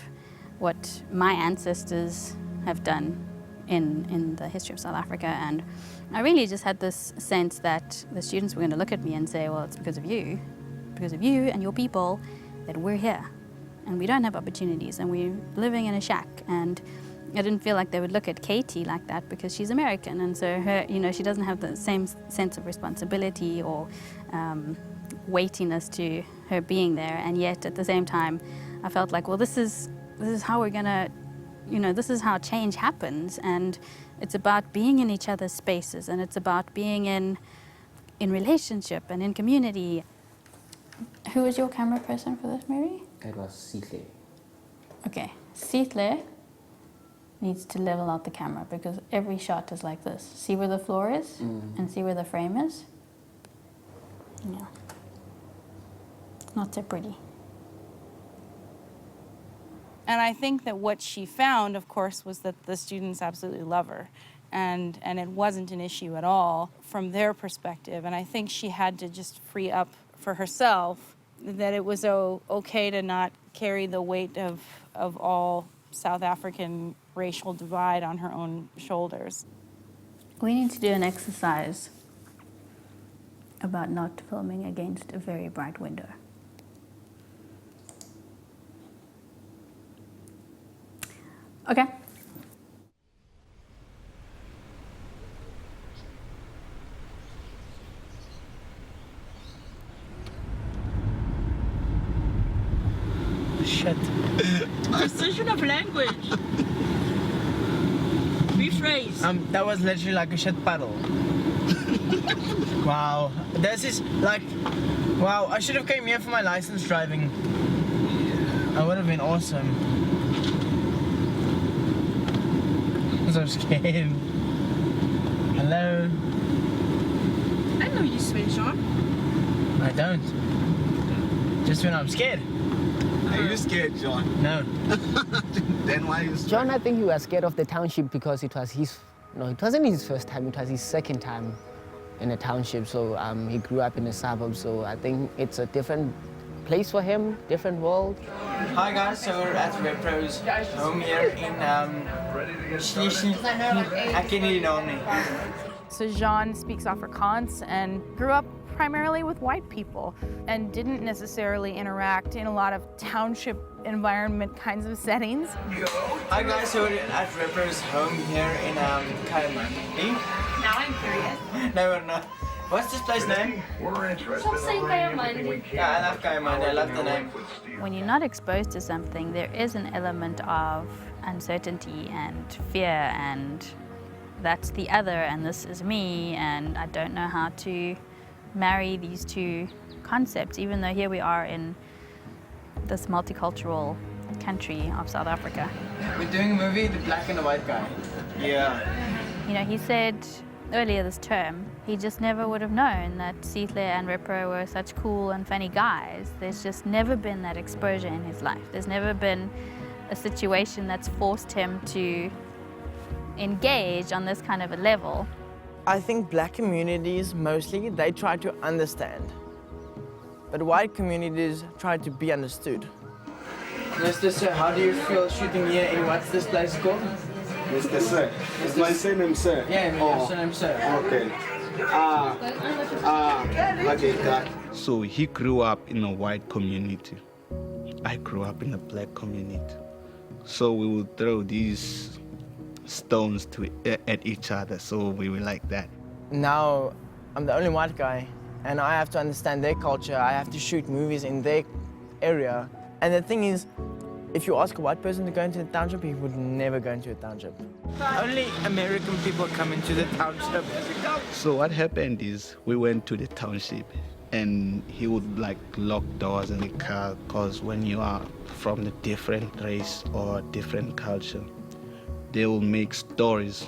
what my ancestors have done in the history of South Africa. And I really just had this sense that the students were going to look at me and say, well, it's because of you and your people that we're here. And we don't have opportunities, and we're living in a shack. And I didn't feel like they would look at Katie like that because she's American, and so her, she doesn't have the same sense of responsibility or weightiness to her being there. And yet, at the same time, I felt like, well, this is how we're gonna, this is how change happens, and it's about being in each other's spaces, and it's about being in relationship and in community. Who was your camera person for this movie? It was Sihle. Okay, Sihle needs to level out the camera because every shot is like this. See where the floor is and see where the frame is? Yeah. Not so pretty. And I think that what she found, of course, was that the students absolutely love her. And it wasn't an issue at all from their perspective. And I think she had to just free up for herself that it was okay to not carry the weight of all South African racial divide on her own shoulders. We need to do an exercise about not filming against a very bright window. Okay. Shit. Precision of language. Rephrase. That was literally like a shit puddle. Wow. This is like, wow, I should have came here for my license driving. That would have been awesome. I'm so scared. Hello? I know you swim, John. I don't. Just when I'm scared. Are you scared, John? No. Then why are you scared? John, I think he was scared of the township because it was his, no, it wasn't his first time, it was his second time in a township. So he grew up in a suburb, so I think it's a different place for him, different world. Hi guys, so we're at Repro's home here in So Jean speaks Afrikaans and grew up primarily with white people and didn't necessarily interact in a lot of township environment kinds of settings. Hi guys, so we're at Repro's home here in Kayamandi. Now I'm curious. No, we're not. What's this place name? Stop saying Kayamandi. Yeah, I love Kayamandi, I love the name. When you're not exposed to something, there is an element of uncertainty and fear, and that's the other and this is me, and I don't know how to marry these two concepts, even though here we are in this multicultural country of South Africa. We're doing a movie, The Black and the White Guy. Yeah. He said earlier this term, he just never would have known that Sihle and Repro were such cool and funny guys. There's just never been that exposure in his life. There's never been a situation that's forced him to engage on this kind of a level. I think black communities, mostly, they try to understand. But white communities try to be understood. Mr. Sir, how do you feel shooting here in what's this place called? Mr. Sir. Is my surname Sir? Yeah, your surname Sir. Okay. Okay, God. So he grew up in a white community. I grew up in a black community. So we would throw these stones at each other, so we were like that. Now, I'm the only white guy, and I have to understand their culture. I have to shoot movies in their area. And the thing is, if you ask a white person to go into the township, he would never go into a township. Only American people come into the township. So what happened is we went to the township, and he would like lock doors in the car, because when you are from a different race or different culture, they will make stories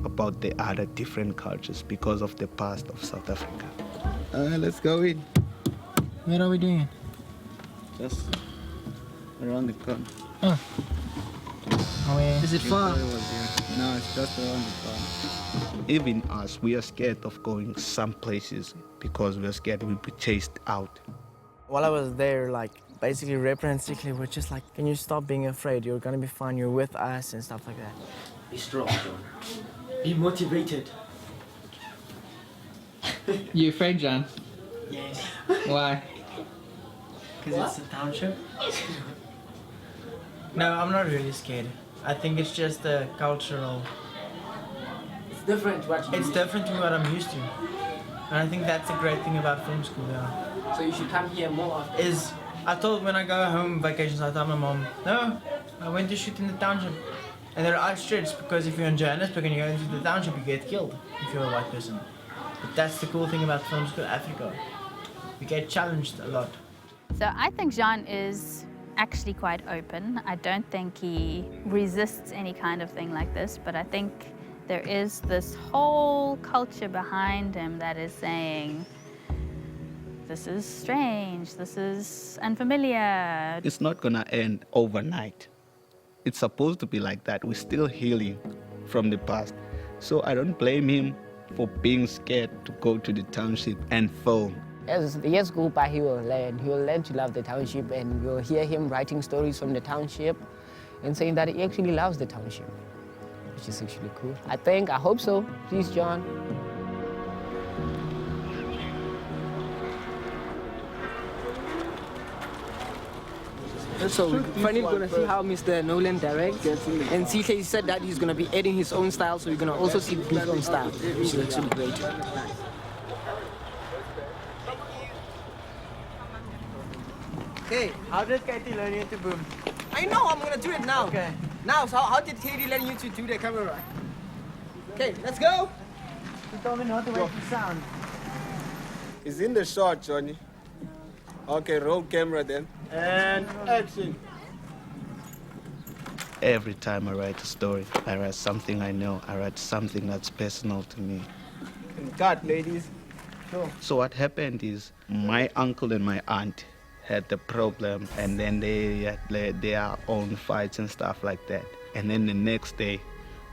about the other different cultures because of the past of South Africa. Let's go in. Where are we doing? Just around the corner. Oh. Is it far? No, it's just around the corner. Even us, we are scared of going some places because we are scared we'll be chased out. While I was there, like, basically Rapper and Sickly were just like, can you stop being afraid? You're gonna be fine, you're with us and stuff like that. Be strong, John. Be motivated. You afraid, John? Yes. Why? Because it's a township? No, I'm not really scared. I think it's just a cultural... It's different It's different to what I'm used to. And I think that's the great thing about film school, yeah. So you should come here more often. Is, I told when I go home vacations, I told my mom, no, I went to shoot in the township. And there are outstretched because if you're in Johannesburg and you go into the township, you get killed if you're a white person. But that's the cool thing about film school Africa. We get challenged a lot. So I think Juan is actually quite open. I don't think he resists any kind of thing like this, but I think there is this whole culture behind him that is saying, this is strange, this is unfamiliar. It's not gonna end overnight. It's supposed to be like that. We're still healing from the past. So I don't blame him for being scared to go to the township and film. As the years go by, he will learn to love the township, and we'll hear him writing stories from the township and saying that he actually loves the township, which is actually cool. I hope so. Please, John. So we're finally going to see how Mr. Nolan directs, and CK said that he's going to be adding his own style, so we're going to also see his own style, which is actually great. Hey, how did Katie learn you to boom? I know, I'm going to do it now. Okay. Now, so how did Katie learn you to do the camera? Okay, let's go. She told me not to wait for sound. It's in the shot, Johnny. Okay, roll camera then. And action. Every time I write a story, I write something I know, I write something that's personal to me. Cut, ladies. Go. So what happened is my uncle and my aunt had the problem, and then they had their own fights and stuff like that. And then the next day,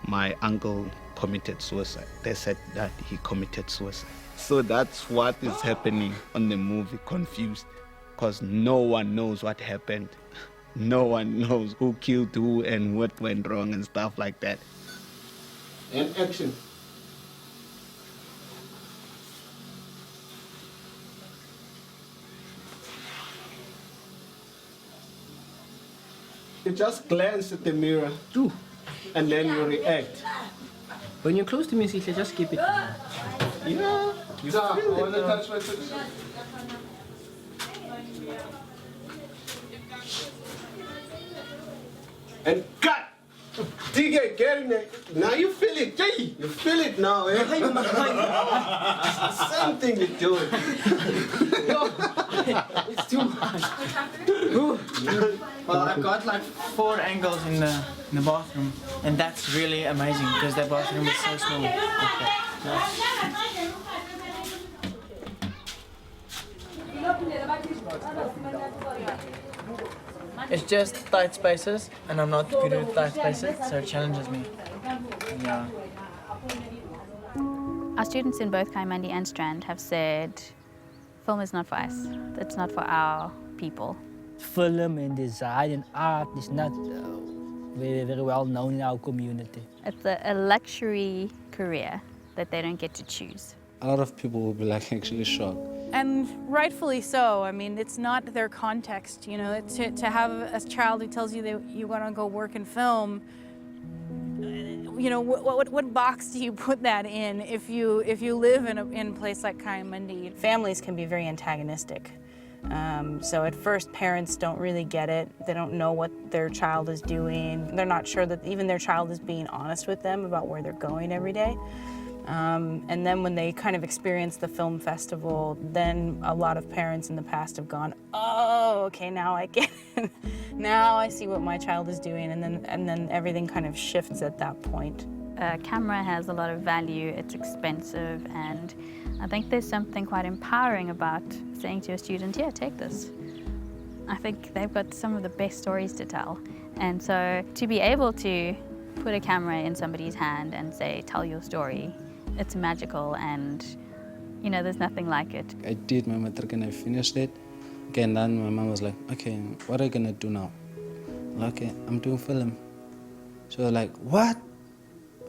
my uncle committed suicide. They said that he committed suicide. So that's what is happening on the movie, Confused, because no one knows what happened. No one knows who killed who and what went wrong and stuff like that. And action. You just glance at the mirror, and then you react. When you're close to me, CK, just keep it. Yeah. You feel it. Touch my touch. And cut! TK, get in there. Now you feel it, Jay. You feel it now, eh? It's the same thing you're doing. It's too much. Well, I've got like 4 angles in the bathroom, and that's really amazing because that bathroom is so small. It's just tight spaces, and I'm not good with tight spaces, so it challenges me. Yeah. Our students in both Kaimandi and Strand have said, film is not for us, it's not for our people. Film and design and art is not very, very well known in our community. It's a luxury career that they don't get to choose. a lot of people will be like actually shocked. And rightfully so. I mean, it's not their context, you know. To have a child who tells you that you want to go work in film, you know, what box do you put that in if you live in a place like Kayamandi? Families can be very antagonistic. So at first, parents don't really get it. They don't know what their child is doing. They're not sure that even their child is being honest with them about where they're going every day. And then when they kind of experience the film festival, then a lot of parents in the past have gone, oh, okay, now I get it. Now I see what my child is doing, and then everything kind of shifts at that point. A camera has a lot of value, it's expensive, and I think there's something quite empowering about saying to a student, yeah, take this. I think they've got some of the best stories to tell. And so to be able to put a camera in somebody's hand and say, tell your story, it's magical, and you know, there's nothing like it. I did my matric and I finished it. Okay, and then my mom was like, okay, what are you gonna do now? Like, okay, I'm doing film. She was like, what?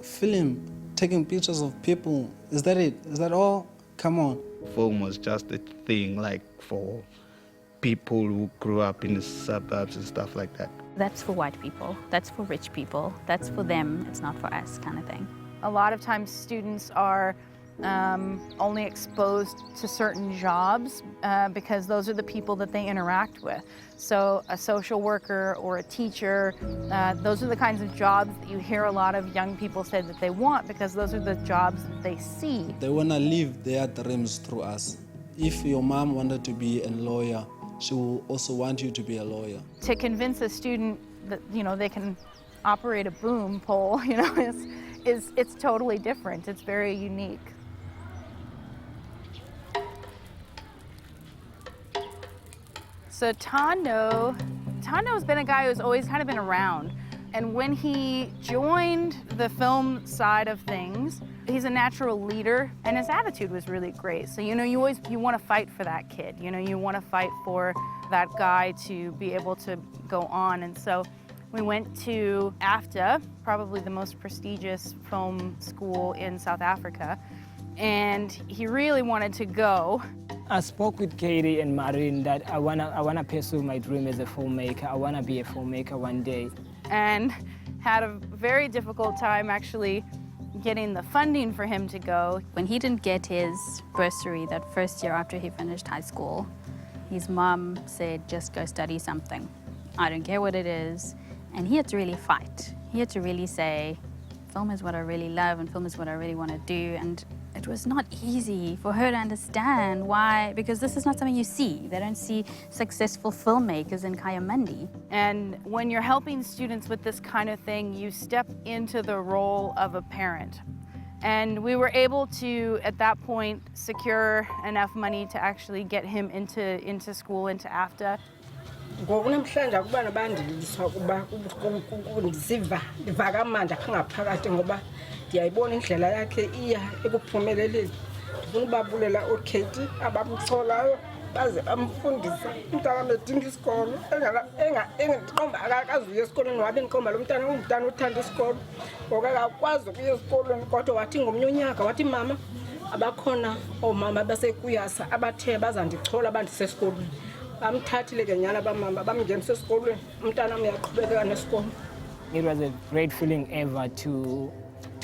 Film? Taking pictures of people? Is that it? Is that all? Come on. Film was just a thing like for people who grew up in the suburbs and stuff like that. That's for white people, that's for rich people, that's for them, it's not for us kind of thing. A lot of times students are only exposed to certain jobs because those are the people that they interact with. So a social worker or a teacher, those are the kinds of jobs that you hear a lot of young people say that they want because those are the jobs that they see. They want to live their dreams through us. If your mom wanted to be a lawyer, she will also want you to be a lawyer. To convince a student that, you know, they can operate a boom pole, you know, it's totally different. It's very unique. So Tano's been a guy who's always kind of been around. And when he joined the film side of things, he's a natural leader, and his attitude was really great. So, you know, you want to fight for that kid. You know, you want to fight for that guy to be able to go on. And so we went to AFTA, probably the most prestigious film school in South Africa, and he really wanted to go. I spoke with Katie and Marin that I wanna pursue my dream as a filmmaker. I wanna be a filmmaker one day. And had a very difficult time actually getting the funding for him to go. When he didn't get his bursary that first year after he finished high school, his mom said, just go study something. I don't care what it is. And he had to really fight. He had to really say, film is what I really love and film is what I really want to do. And it was not easy for her to understand why, because this is not something you see. They don't see successful filmmakers in Kayamandi. And when you're helping students with this kind of thing, you step into the role of a parent. And we were able to, at that point, secure enough money to actually get him into school, into AFTA. Ngokunamhlanje akubana bandilisa ukuba ndiziva ndiva kamandi ngaphakathi ngoba ndiyayibona indlela yakhe iya ekuphumeleleni. Ndifuna ubabulela oKate abamtholayo baze bamfundisa umntana edinga isikolo engiqomba akazuye esikolweni wabe ndiqomba lo mntana ungumntana othanda isikolo ngoba akakwazi ukuya esikolweni kodwa wathi ngomnye unyaka wathi mama abakhona oomama basekuyasa abathe bazandichola bandisesikolweni. It was a great feeling ever to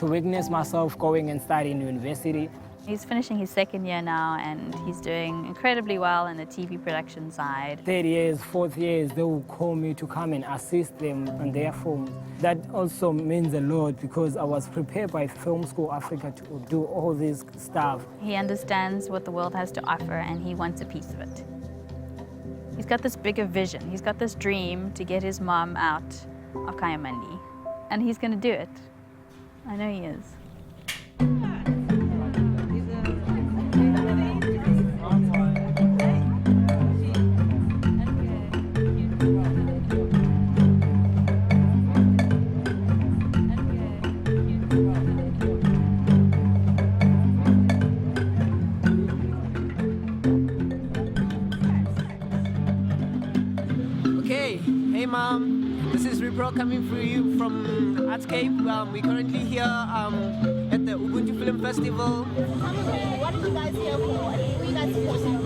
witness myself going and studying university. He's finishing his second year now and he's doing incredibly well in the TV production side. 3rd years, 4th years, they will call me to come and assist them on their films. That also means a lot because I was prepared by Film School Africa to do all this stuff. He understands what the world has to offer and he wants a piece of it. He's got this bigger vision. He's got this dream to get his mom out of Kayamandi. And he's going to do it. I know he is. Hey mom, this is Repro coming for you from Artscape. We're currently here at the the Ubuntu Film Festival. What did you guys here for? Who you guys supporting?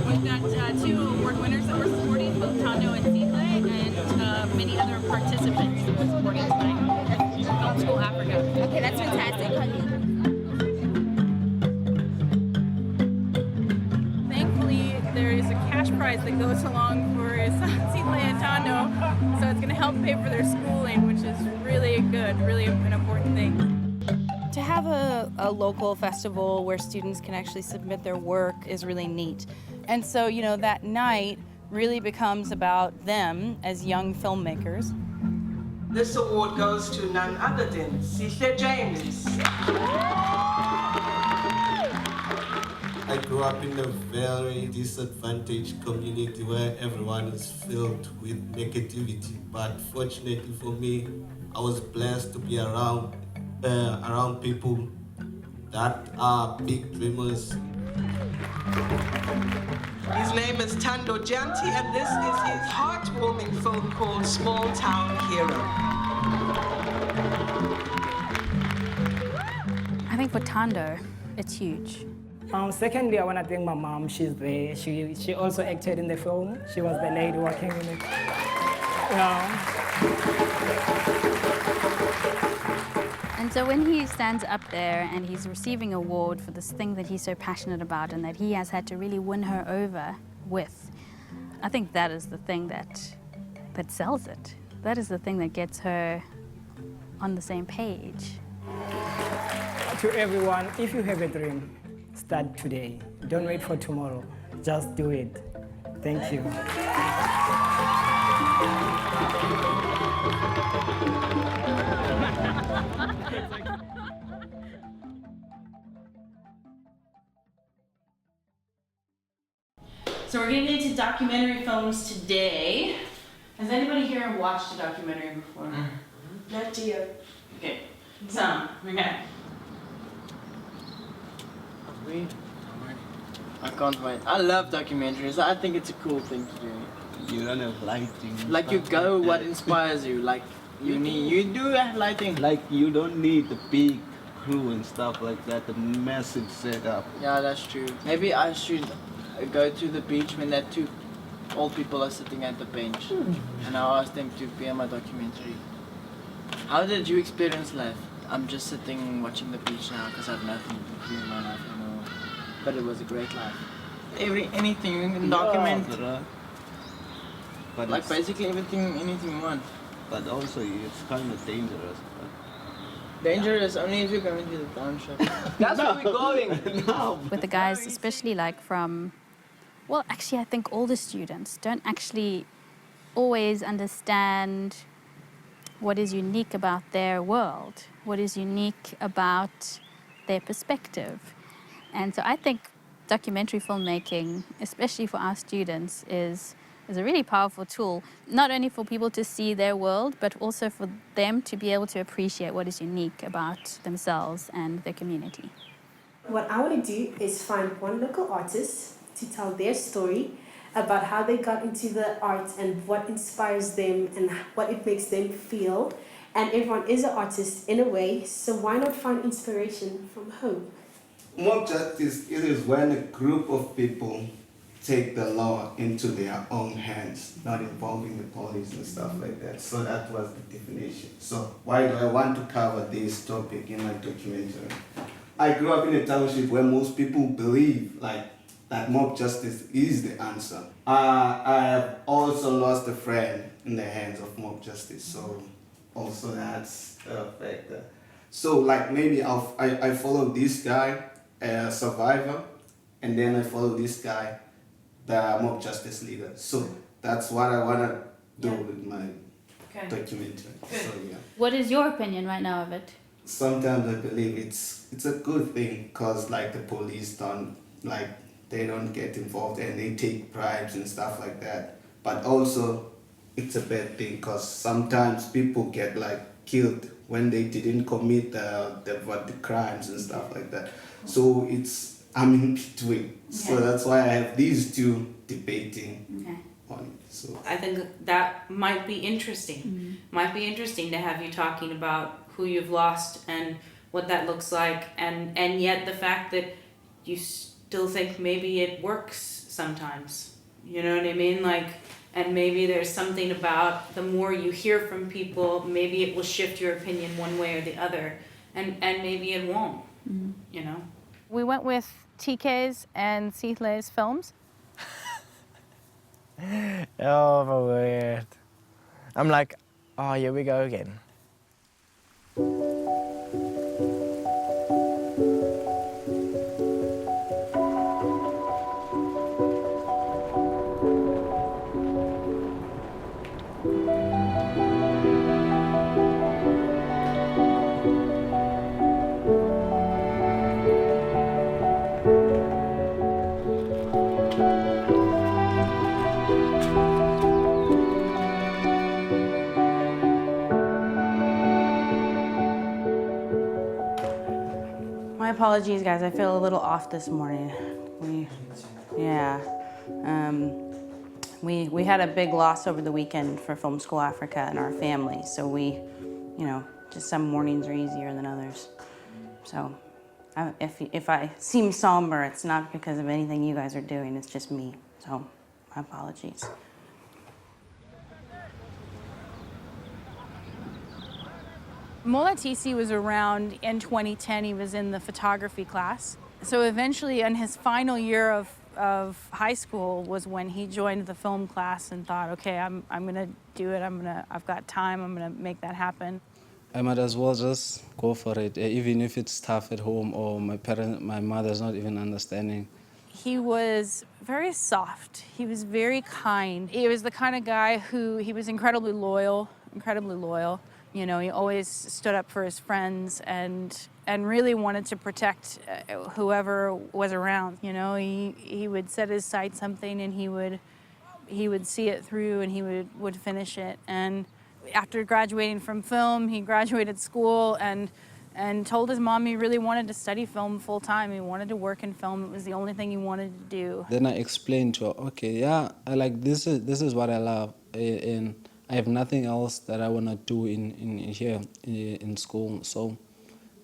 We've got 2 award winners that we're supporting, both Tando and Zile, and many other participants that we're supporting tonight. Film School Africa. Okay, that's fantastic. Thankfully, there is a cash prize that goes along for Zile and Tando, so it's going to help pay for their schooling, which is really good, really an important thing. To have a local festival where students can actually submit their work is really neat. And so, you know, that night really becomes about them as young filmmakers. This award goes to none other than Sihle James. I grew up in a very disadvantaged community where everyone is filled with negativity. But fortunately for me, I was blessed to be around people that are big dreamers. His name is Dyantyi, and this is his heartwarming film called Small Town Hero. I think for Tando, it's huge. Secondly, I want to thank my mom. She's there. She also acted in the film. She was the lady working in it. And so when he stands up there and he's receiving an award for this thing that he's so passionate about and that he has had to really win her over with, I think that is the thing that sells it. That is the thing that gets her on the same page. To everyone, if you have a dream, start today. Don't wait for tomorrow. Just do it. Thank you. So we're getting into documentary films today. Has anybody here watched a documentary before? Not yet. Okay. Some. Okay. Me? I can't wait. I love documentaries. I think it's a cool thing to do. You don't have lighting. Like you go, what inspires you? Like you do have lighting. Like you don't need the big crew and stuff like that, the massive setup. Yeah, that's true. Maybe I should go to the beach when that 2 old people are sitting at the bench and I'll ask them to be on my documentary. How did you experience life? I'm just sitting watching the beach now because I have nothing to do in my life anymore. But it was a great life. Anything you can document. Yeah, but like basically everything, anything you want. But also it's kind of dangerous. Dangerous only if you're going to the township. That's where we're going. No. With the guys, especially like from, well, actually I think all the students don't actually always understand what is unique about their world, what is unique about their perspective. And so I think documentary filmmaking, especially for our students, is a really powerful tool, not only for people to see their world, but also for them to be able to appreciate what is unique about themselves and their community. What I want to do is find one local artist to tell their story about how they got into the arts and what inspires them and what it makes them feel. And everyone is an artist in a way, so why not find inspiration from home? Mob justice is when a group of people take the law into their own hands, not involving the police and stuff like that. So that was the definition. So why do I want to cover this topic in my documentary? I grew up in a township where most people believe that mob justice is the answer. I have also lost a friend in the hands of mob justice, so also that's a factor. So like maybe I follow this guy, a survivor, and then I follow this guy, the mob justice leader. So that's what I want to do with my documentary. So yeah. What is your opinion right now of it? Sometimes I believe it's a good thing because like the police they don't get involved and they take bribes and stuff like that. But also it's a bad thing because sometimes people get killed when they didn't commit the crimes and stuff like that. So I'm in between. So that's why I have these two debating on it. So I think that might be interesting. Might be interesting to have you talking about who you've lost and what that looks like, and yet the fact that you still think maybe it works sometimes. You know what I mean? Like, and maybe there's something about the more you hear from people, maybe it will shift your opinion one way or the other, and maybe it won't. You know. We went with TK's and Sihle's films. Oh my word. I'm like, oh, here we go again. My apologies, guys. I feel a little off this morning. We had a big loss over the weekend for Film School Africa in our family, so we, you know, just some mornings are easier than others. So if I seem somber, it's not because of anything you guys are doing, it's just me. So my apologies. Molatisi was around in 2010. He was in the photography class. So eventually, in his final year of high school, was when he joined the film class and thought, okay, I'm gonna do it. I've got time. I'm gonna make that happen. I might as well just go for it, even if it's tough at home or my mother's not even understanding. He was very soft. He was very kind. He was the kind of guy he was incredibly loyal. You know, he always stood up for his friends and really wanted to protect whoever was around. You know, he would set his sights something and he would see it through and he would finish it. And after graduating from film, he graduated school and told his mom he really wanted to study film full time. He wanted to work in film. It was the only thing he wanted to do. Then I explained to her, okay, yeah, I like this is what I love, and I have nothing else that I want to do in here in school. So,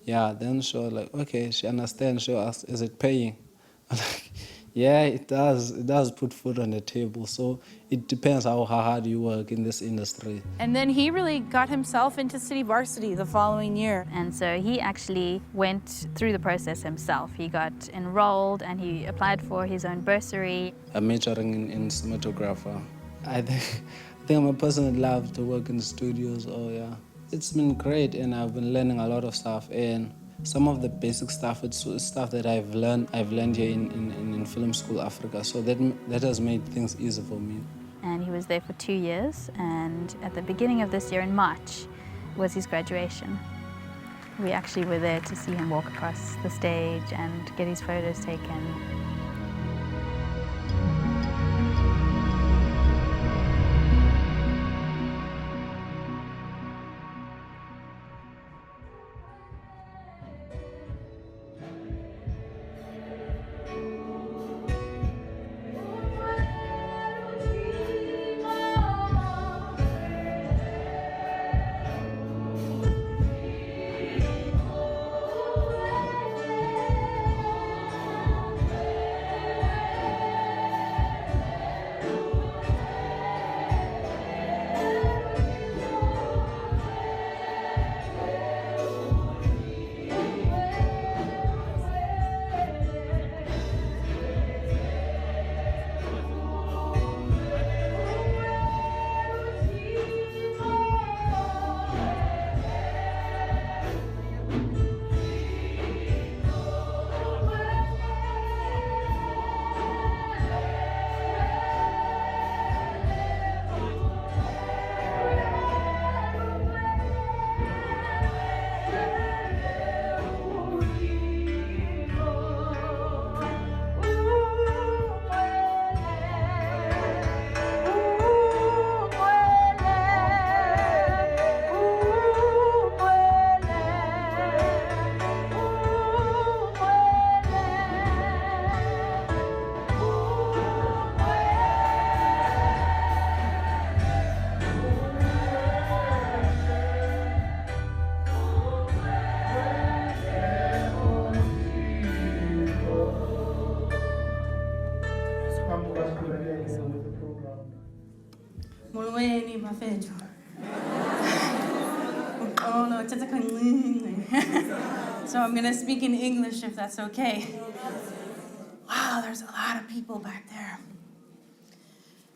yeah, then she was like, okay, she understands. She asked, is it paying? I'm like, yeah, it does. It does put food on the table. So it depends how hard you work in this industry. And then he really got himself into city varsity the following year. And so he actually went through the process himself. He got enrolled and he applied for his own bursary. I'm majoring in cinematographer. I think I'm a person that loves to work in studios. Oh yeah, it's been great, and I've been learning a lot of stuff. And some of the basic stuff, it's stuff that I've learned here in Film School Africa. So that has made things easy for me. And he was there for 2 years. And at the beginning of this year, in March, was his graduation. We actually were there to see him walk across the stage and get his photos taken. lethu. So I'm gonna speak in English if that's okay. Wow, there's a lot of people back there.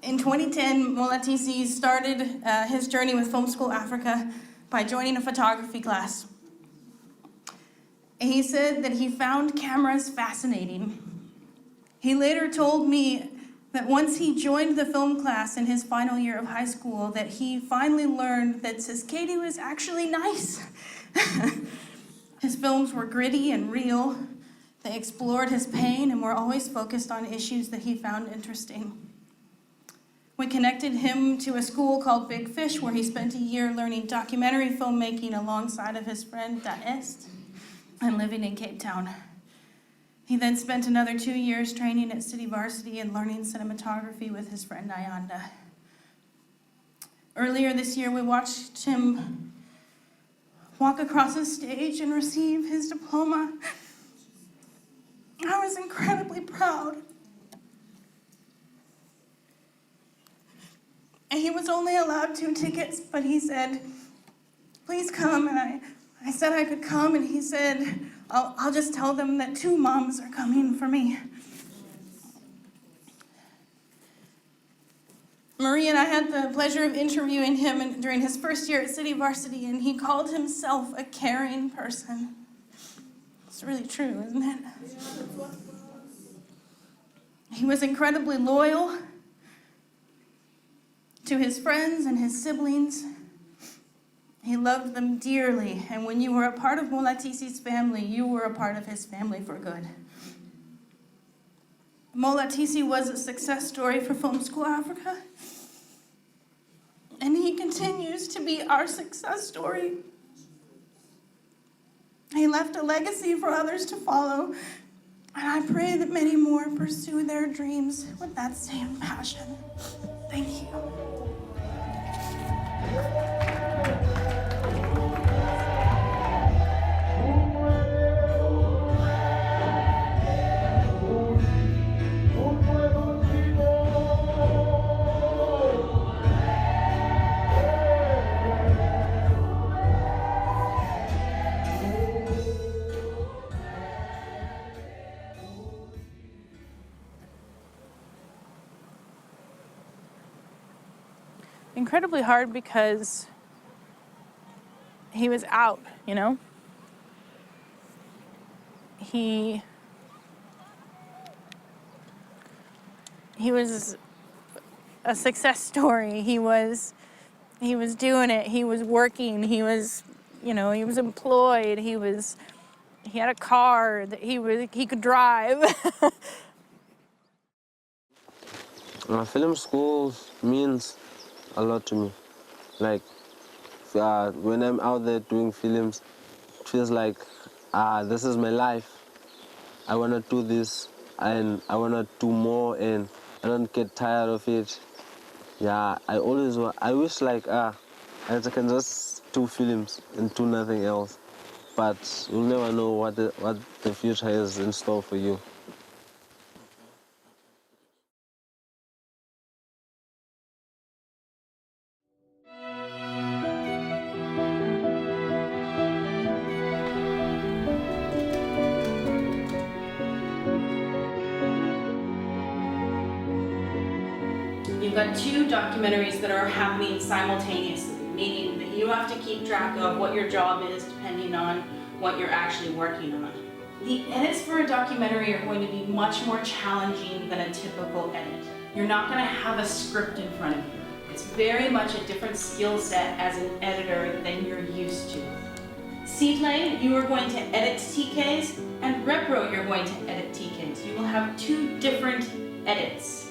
In 2010, Molatisi started his journey with Film School Africa by joining a photography class. He said that he found cameras fascinating. He later told me that once he joined the film class in his final year of high school, that he finally learned that Siskedi was actually nice. His films were gritty and real. They explored his pain and were always focused on issues that he found interesting. We connected him to a school called Big Fish, where he spent a year learning documentary filmmaking alongside of his friend Daest and living in Cape Town. He then spent another 2 years training at City Varsity and learning cinematography with his friend Ayanda. Earlier this year, we watched him walk across a stage and receive his diploma. I was incredibly proud. And he was only allowed 2 tickets, but he said, please come. And I said I could come, and he said, I'll just tell them that 2 moms are coming for me. Marie and I had the pleasure of interviewing him during his first year at City Varsity, and he called himself a caring person. It's really true, isn't it? He was incredibly loyal to his friends and his siblings. He loved them dearly, and when you were a part of Molatisi's family, you were a part of his family for good. Molatisi was a success story for Film School Africa, and he continues to be our success story. He left a legacy for others to follow, and I pray that many more pursue their dreams with that same passion. Thank you. Incredibly hard because he was out, you know? He was a success story. He was doing it. He was working. He was, you know, he was employed. He had a car that he could drive. Film school means a lot to me. Like, when I'm out there doing films, it feels like, this is my life. I want to do this, and I want to do more, and I don't get tired of it. Yeah, I wish like, I can just do films and do nothing else. But you'll never know what the future is in store for you. You've got 2 documentaries that are happening simultaneously, meaning that you have to keep track of what your job is depending on what you're actually working on. The edits for a documentary are going to be much more challenging than a typical edit. You're not going to have a script in front of you. It's very much a different skill set as an editor than you're used to. Seedlay, you are going to edit TKs, and Repro, you're going to edit TKs. You will have 2 different edits.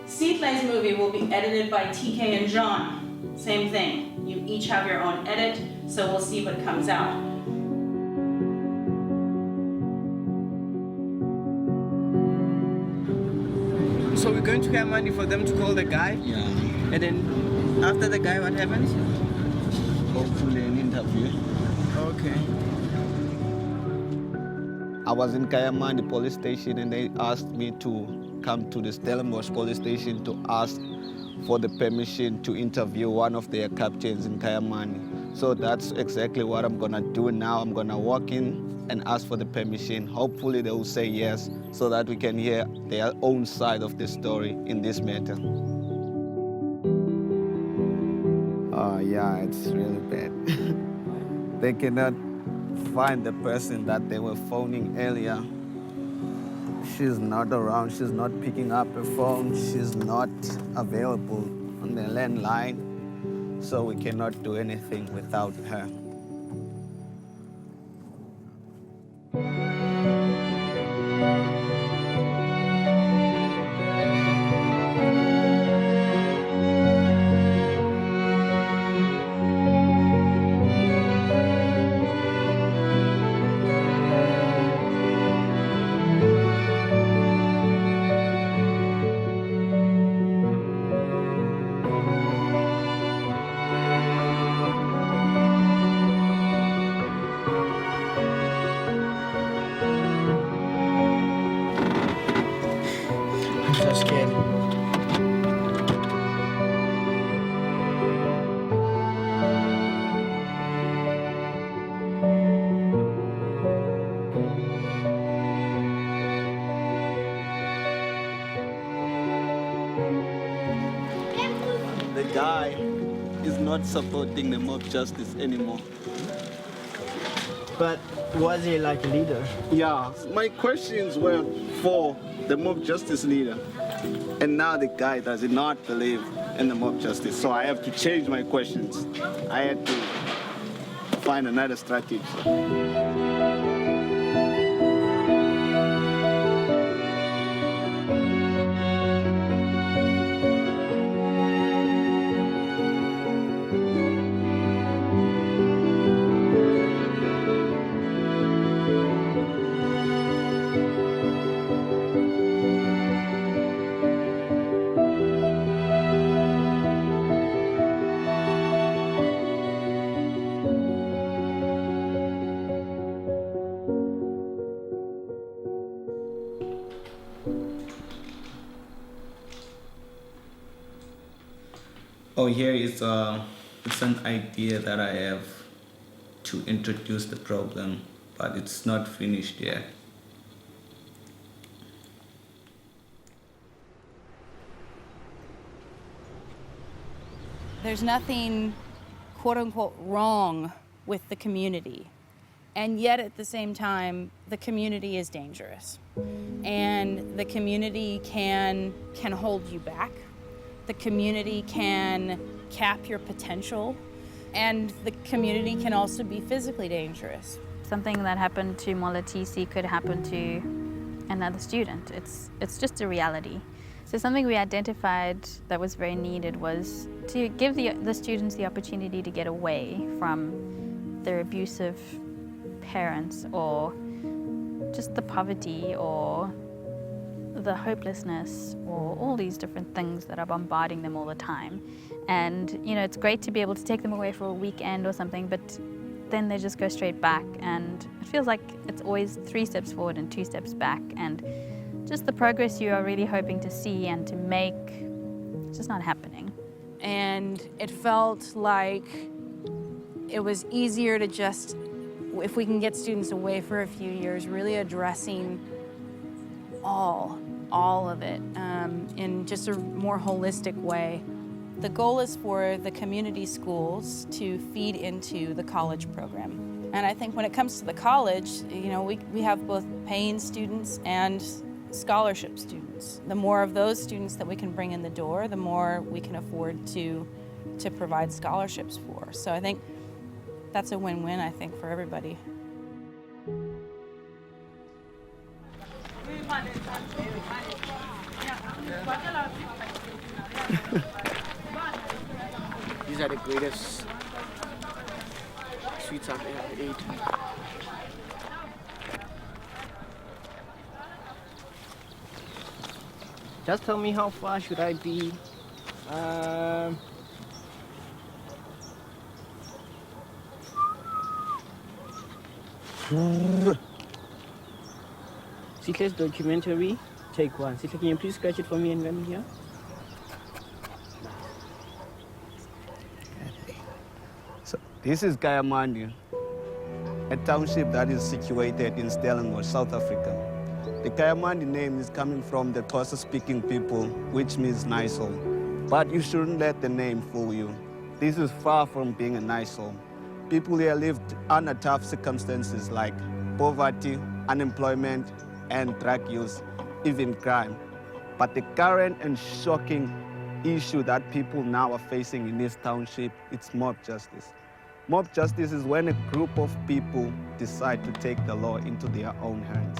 Seedlay's movie will be edited by TK and Juan. Same thing. You each have your own edit, so we'll see what comes out. So we're going to pay money for them to call the guy? Yeah. And then after the guy, what happens? Hopefully an interview. Okay. I was in Kayamandi police station, and they asked me to come to the Stellenbosch police station to ask for the permission to interview one of their captains in Kayamani. So that's exactly what I'm gonna do now. I'm gonna walk in and ask for the permission. Hopefully they will say yes, so that we can hear their own side of the story in this matter. Oh yeah, it's really bad. They cannot find the person that they were phoning earlier. She's not around, she's not picking up her phone, she's not available on the landline, so we cannot do anything without her. I'm so scared. The guy is not supporting the mob justice anymore. But was he like a leader? Yeah, my questions were for the mob justice leader. And now the guy does not believe in the mob justice. So I have to change my questions. I had to find another strategy. Oh, here is it's an idea that I have to introduce the problem, but it's not finished yet. There's nothing quote unquote wrong with the community. And yet at the same time, the community is dangerous. And the community can hold you back. The community can cap your potential. And the community can also be physically dangerous. Something that happened to Molatisi could happen to another student. It's just a reality. So something we identified that was very needed was to give the students the opportunity to get away from their abusive parents, or just the poverty, or the hopelessness, or all these different things that are bombarding them all the time. And it's great to be able to take them away for a weekend or something, but then they just go straight back, and it feels like it's always 3 steps forward and 2 steps back, and just the progress you are really hoping to see and to make, it's just not happening. And it felt like it was easier to just, if we can get students away for a few years, really addressing all of it in just a more holistic way. The goal is for the community schools to feed into the college program. And I think when it comes to the college, we have both paying students and scholarship students. The more of those students that we can bring in the door, the more we can afford to provide scholarships for. So I think that's a win-win, I think, for everybody. These are the greatest sweets I've ever ate. Just tell me how far should I be? Sitle's documentary, take 1. Sitle, can you please scratch it for me and let me hear? This is Dyantyi, a township that is situated in Stellenbosch, South Africa. The Dyantyi name is coming from the Xhosa-speaking people, which means nice home. But you shouldn't let the name fool you. This is far from being a nice home. People here lived under tough circumstances like poverty, unemployment, and drug use, even crime. But the current and shocking issue that people now are facing in this township, it's mob justice. Mob justice is when a group of people decide to take the law into their own hands.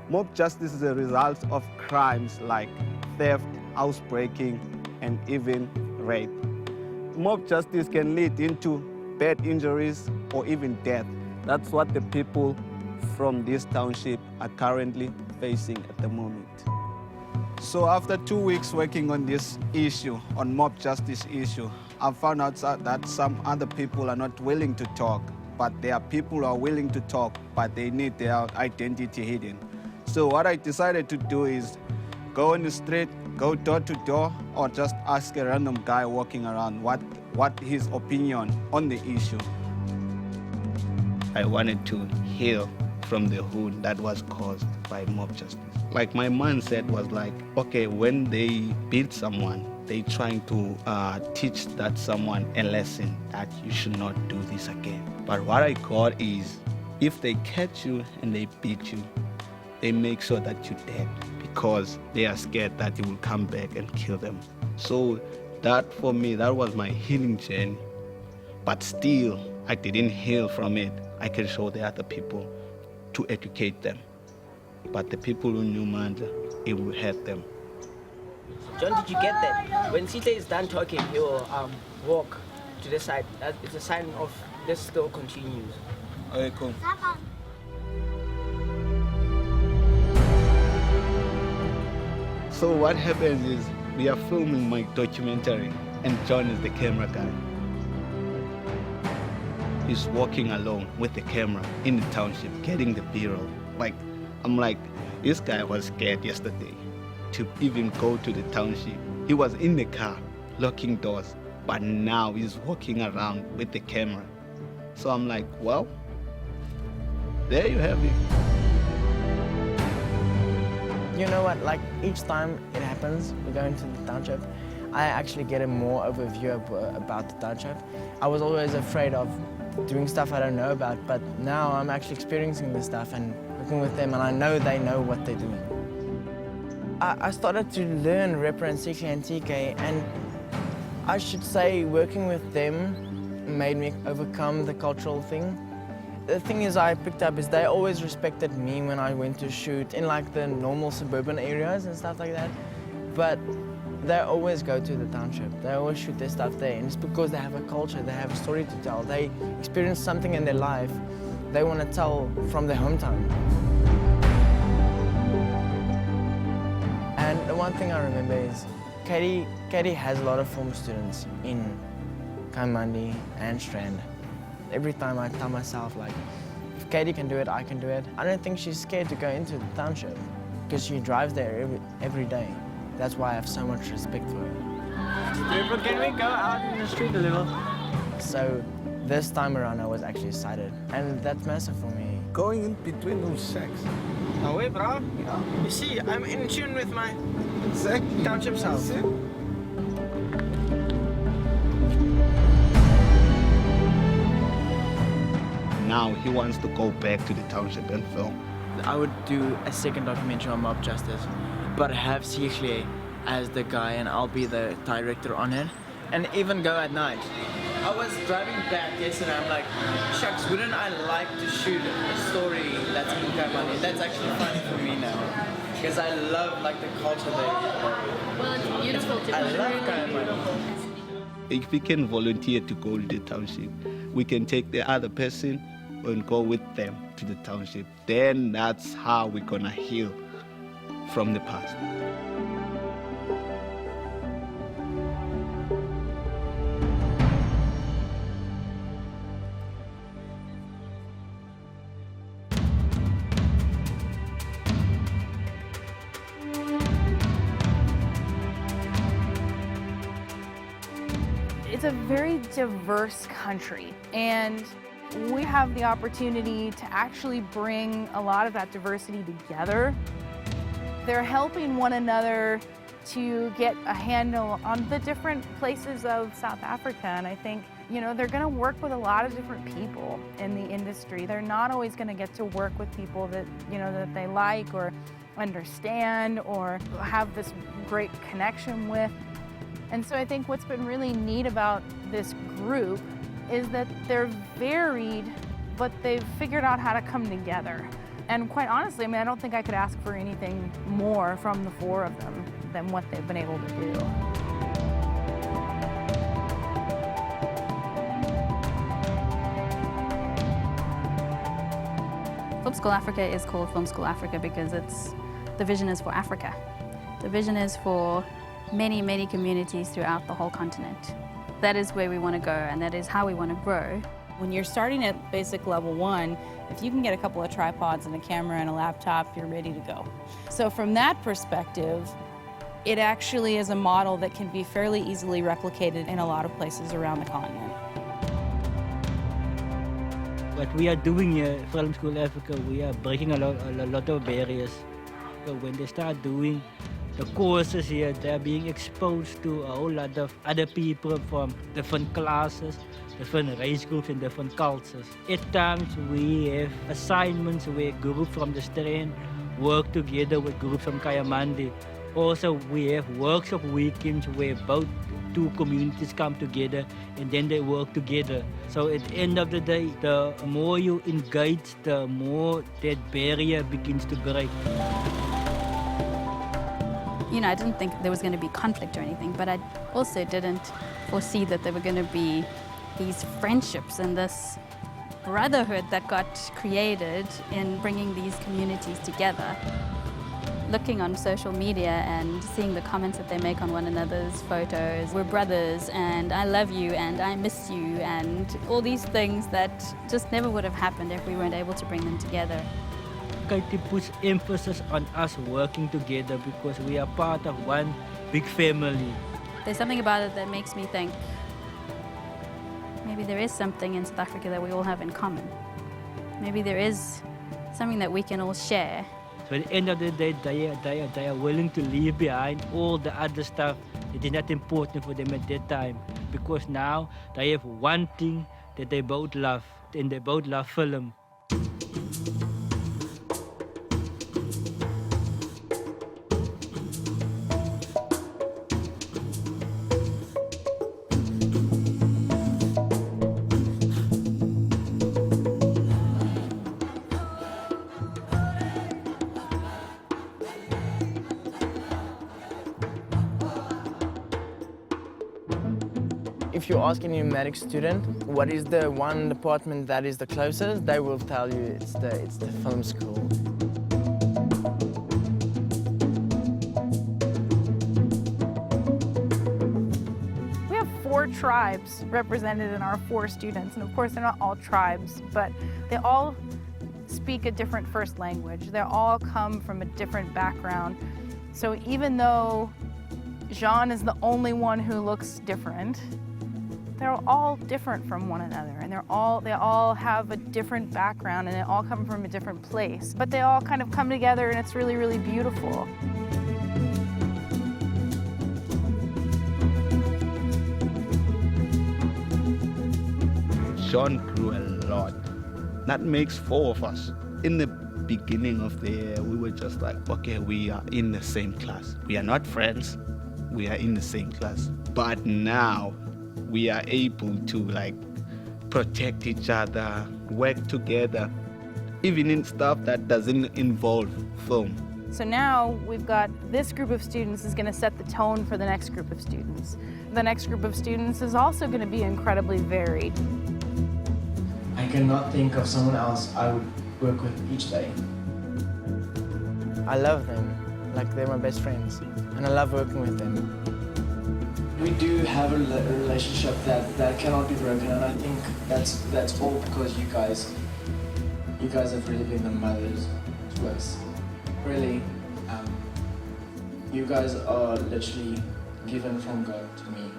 Mob justice is a result of crimes like theft, housebreaking, and even rape. Mob justice can lead into bad injuries or even death. That's what the people from this township are currently facing at the moment. So after 2 weeks working on this issue, on mob justice issue, I found out that some other people are not willing to talk, but there are people who are willing to talk, but they need their identity hidden. So what I decided to do is go on the street, go door to door, or just ask a random guy walking around what his opinion on the issue. I wanted to heal from the wound that was caused by mob justice. Like my mindset was like, okay, when they beat someone, they trying to teach that someone a lesson that you should not do this again. But what I got is, if they catch you and they beat you, they make sure that you're dead because they are scared that you will come back and kill them. So that for me, that was my healing journey. But still, I didn't heal from it. I can show the other people to educate them. But the people who knew Mandla, it will hurt them. John, did you get that? When Sita is done talking, he will walk to the side. It's a sign of this still continues. Okay, cool. So what happens is, we are filming my documentary, and John is the camera guy. He's walking alone with the camera in the township, getting the B-roll. I'm like, this guy was scared yesterday to even go to the township. He was in the car, locking doors, but now he's walking around with the camera. So I'm like, well, there you have it. You know what, like each time it happens, we go into the township, I actually get a more overview about the township. I was always afraid of doing stuff I don't know about, but now I'm actually experiencing this stuff and working with them, and I know they know what they're doing. I started to learn Rapper and CK and TK, and I should say working with them made me overcome the cultural thing. The thing is I picked up is they always respected me when I went to shoot in like the normal suburban areas and stuff like that, but they always go to the township. They always shoot their stuff there, and it's because they have a culture, they have a story to tell. They experience something in their life they want to tell from their hometown. And the one thing I remember is Katie has a lot of film students in Kaimandi and Strand. Every time I tell myself, like, if Katie can do it, I can do it. I don't think she's scared to go into the township because she drives there every day. That's why I have so much respect for her. Can we go out in the street a little? So this time around I was actually excited, and that's massive for me. Going in between those shacks. Oh wait, bro. You see, I'm in tune with my township house. Now he wants to go back to the township and film. I would do a second documentary on mob justice, but have CK as the guy and I'll be the director on it, and even go at night. I was driving back yesterday, I'm like, shucks, wouldn't I like to shoot a story that's in Kaimani? That's actually funny for me now, because I love like the culture there. Well, it's beautiful to I love Kaimani. If we can volunteer to go to the township, we can take the other person and go with them to the township. Then that's how we're gonna heal from the past. It's a very diverse country, and we have the opportunity to actually bring a lot of that diversity together. They're helping one another to get a handle on the different places of South Africa, and I think, you know, they're gonna work with a lot of different people in the industry. They're not always gonna get to work with people that, you know, that they like or understand or have this great connection with. And so I think what's been really neat about this group is that they're varied, but they've figured out how to come together. And quite honestly, I mean, I don't think I could ask for anything more from the four of them than what they've been able to do. Film School Africa is called Film School Africa because the vision is for Africa. The vision is for many, many communities throughout the whole continent. That is where we want to go, and that is how we want to grow. When you're starting at basic level 1, if you can get a couple of tripods and a camera and a laptop, you're ready to go. So from that perspective, it actually is a model that can be fairly easily replicated in a lot of places around the continent. What we are doing here at Film School Africa, we are breaking a lot of barriers. So when they start doing the courses here, they're being exposed to a whole lot of other people from different classes, different race groups and different cultures. At times we have assignments where groups from the Strand work together with groups from Kayamandi. Also we have workshop weekends where both two communities come together and then they work together. So at the end of the day, the more you engage, the more that barrier begins to break. You know, I didn't think there was going to be conflict or anything, but I also didn't foresee that there were going to be these friendships and this brotherhood that got created in bringing these communities together. Looking on social media and seeing the comments that they make on one another's photos, we're brothers and I love you and I miss you, and all these things that just never would have happened if we weren't able to bring them together. It puts emphasis on us working together because we are part of one big family. There's something about it that makes me think maybe there is something in South Africa that we all have in common. Maybe there is something that we can all share. So at the end of the day, they are willing to leave behind all the other stuff that is not important for them at that time, because now they have one thing that they both love, and they both love film. If you ask any numeric student what is the one department that is the closest, they will tell you it's the film school. We have 4 tribes represented in our 4 students, and of course they're not all tribes, but they all speak a different first language. They all come from a different background. So even though Juan is the only one who looks different, they're all different from one another, and they all have a different background, and they all come from a different place. But they all kind of come together, and it's really, really beautiful. Juan grew a lot. That makes 4 of us. In the beginning of the year, we were just like, okay, we are in the same class. We are not friends, we are in the same class. But now, we are able to like protect each other, work together, even in stuff that doesn't involve film. So now we've got this group of students is going to set the tone for the next group of students. The next group of students is also going to be incredibly varied. I cannot think of someone else I would work with each day. I love them, like they're my best friends, and I love working with them. We do have a relationship that cannot be broken, and I think that's all because you guys have really been the mothers to us. Really, you guys are literally given from God to me.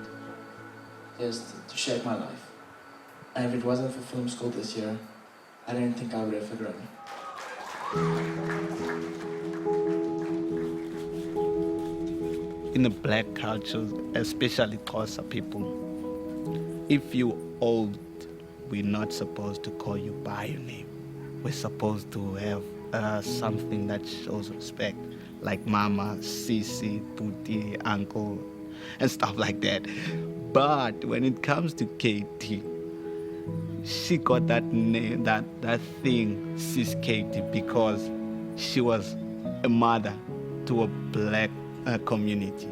is to shape my life. And if it wasn't for film school this year, I didn't think I would ever grown. In the black culture, especially Xhosa people, if you're old, we're not supposed to call you by your name. We're supposed to have something that shows respect, like mama, sisi, tuti, uncle, and stuff like that. But when it comes to Katie, she got that name, that thing, Sis Katie, because she was a mother to a black community.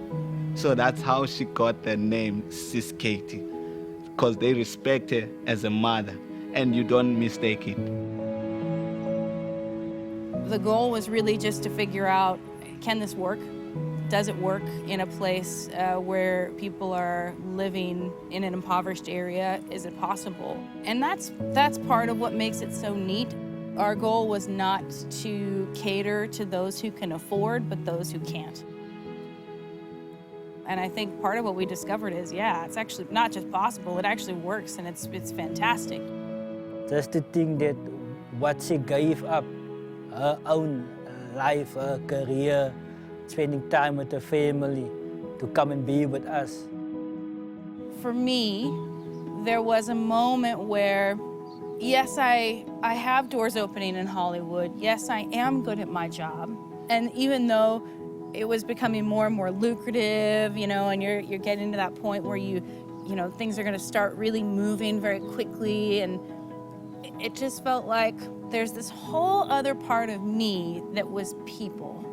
So that's how she got the name Sis Katie, because they respect her as a mother, and you don't mistake it. The goal was really just to figure out, can this work? Does it work in a place where people are living in an impoverished area? Is it possible? And that's part of what makes it so neat. Our goal was not to cater to those who can afford, but those who can't. And I think part of what we discovered is, yeah, it's actually not just possible, it actually works, and it's fantastic. Just to think that what she gave up, her own life, her career, spending time with her family to come and be with us. For me, there was a moment where, yes, I have doors opening in Hollywood. Yes, I am good at my job. And even though it was becoming more and more lucrative, you know, and you're getting to that point where you know, things are gonna start really moving very quickly, and it just felt like there's this whole other part of me that was people.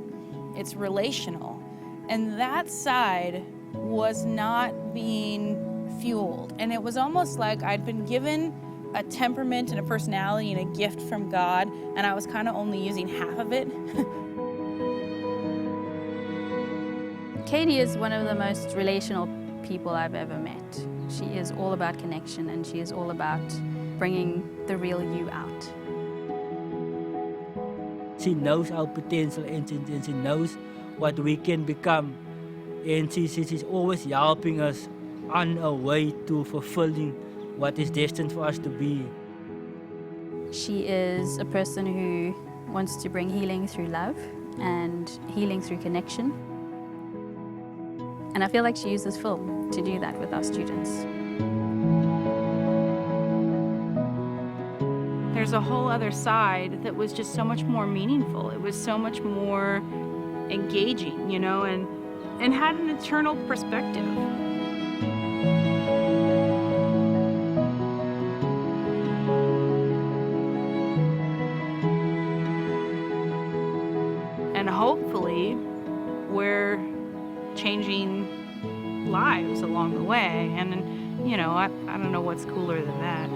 It's relational. And that side was not being fueled. And it was almost like I'd been given a temperament and a personality and a gift from God, and I was kind of only using half of it. Katie is one of the most relational people I've ever met. She is all about connection, and she is all about bringing the real you out. She knows our potential, and she knows what we can become. And she's always helping us on our way to fulfilling what is destined for us to be. She is a person who wants to bring healing through love and healing through connection. And I feel like she uses film to do that with our students. There's a whole other side that was just so much more meaningful. It was so much more engaging, you know, and had an eternal perspective. And hopefully, we're changing lives along the way. And, you know, I don't know what's cooler than that.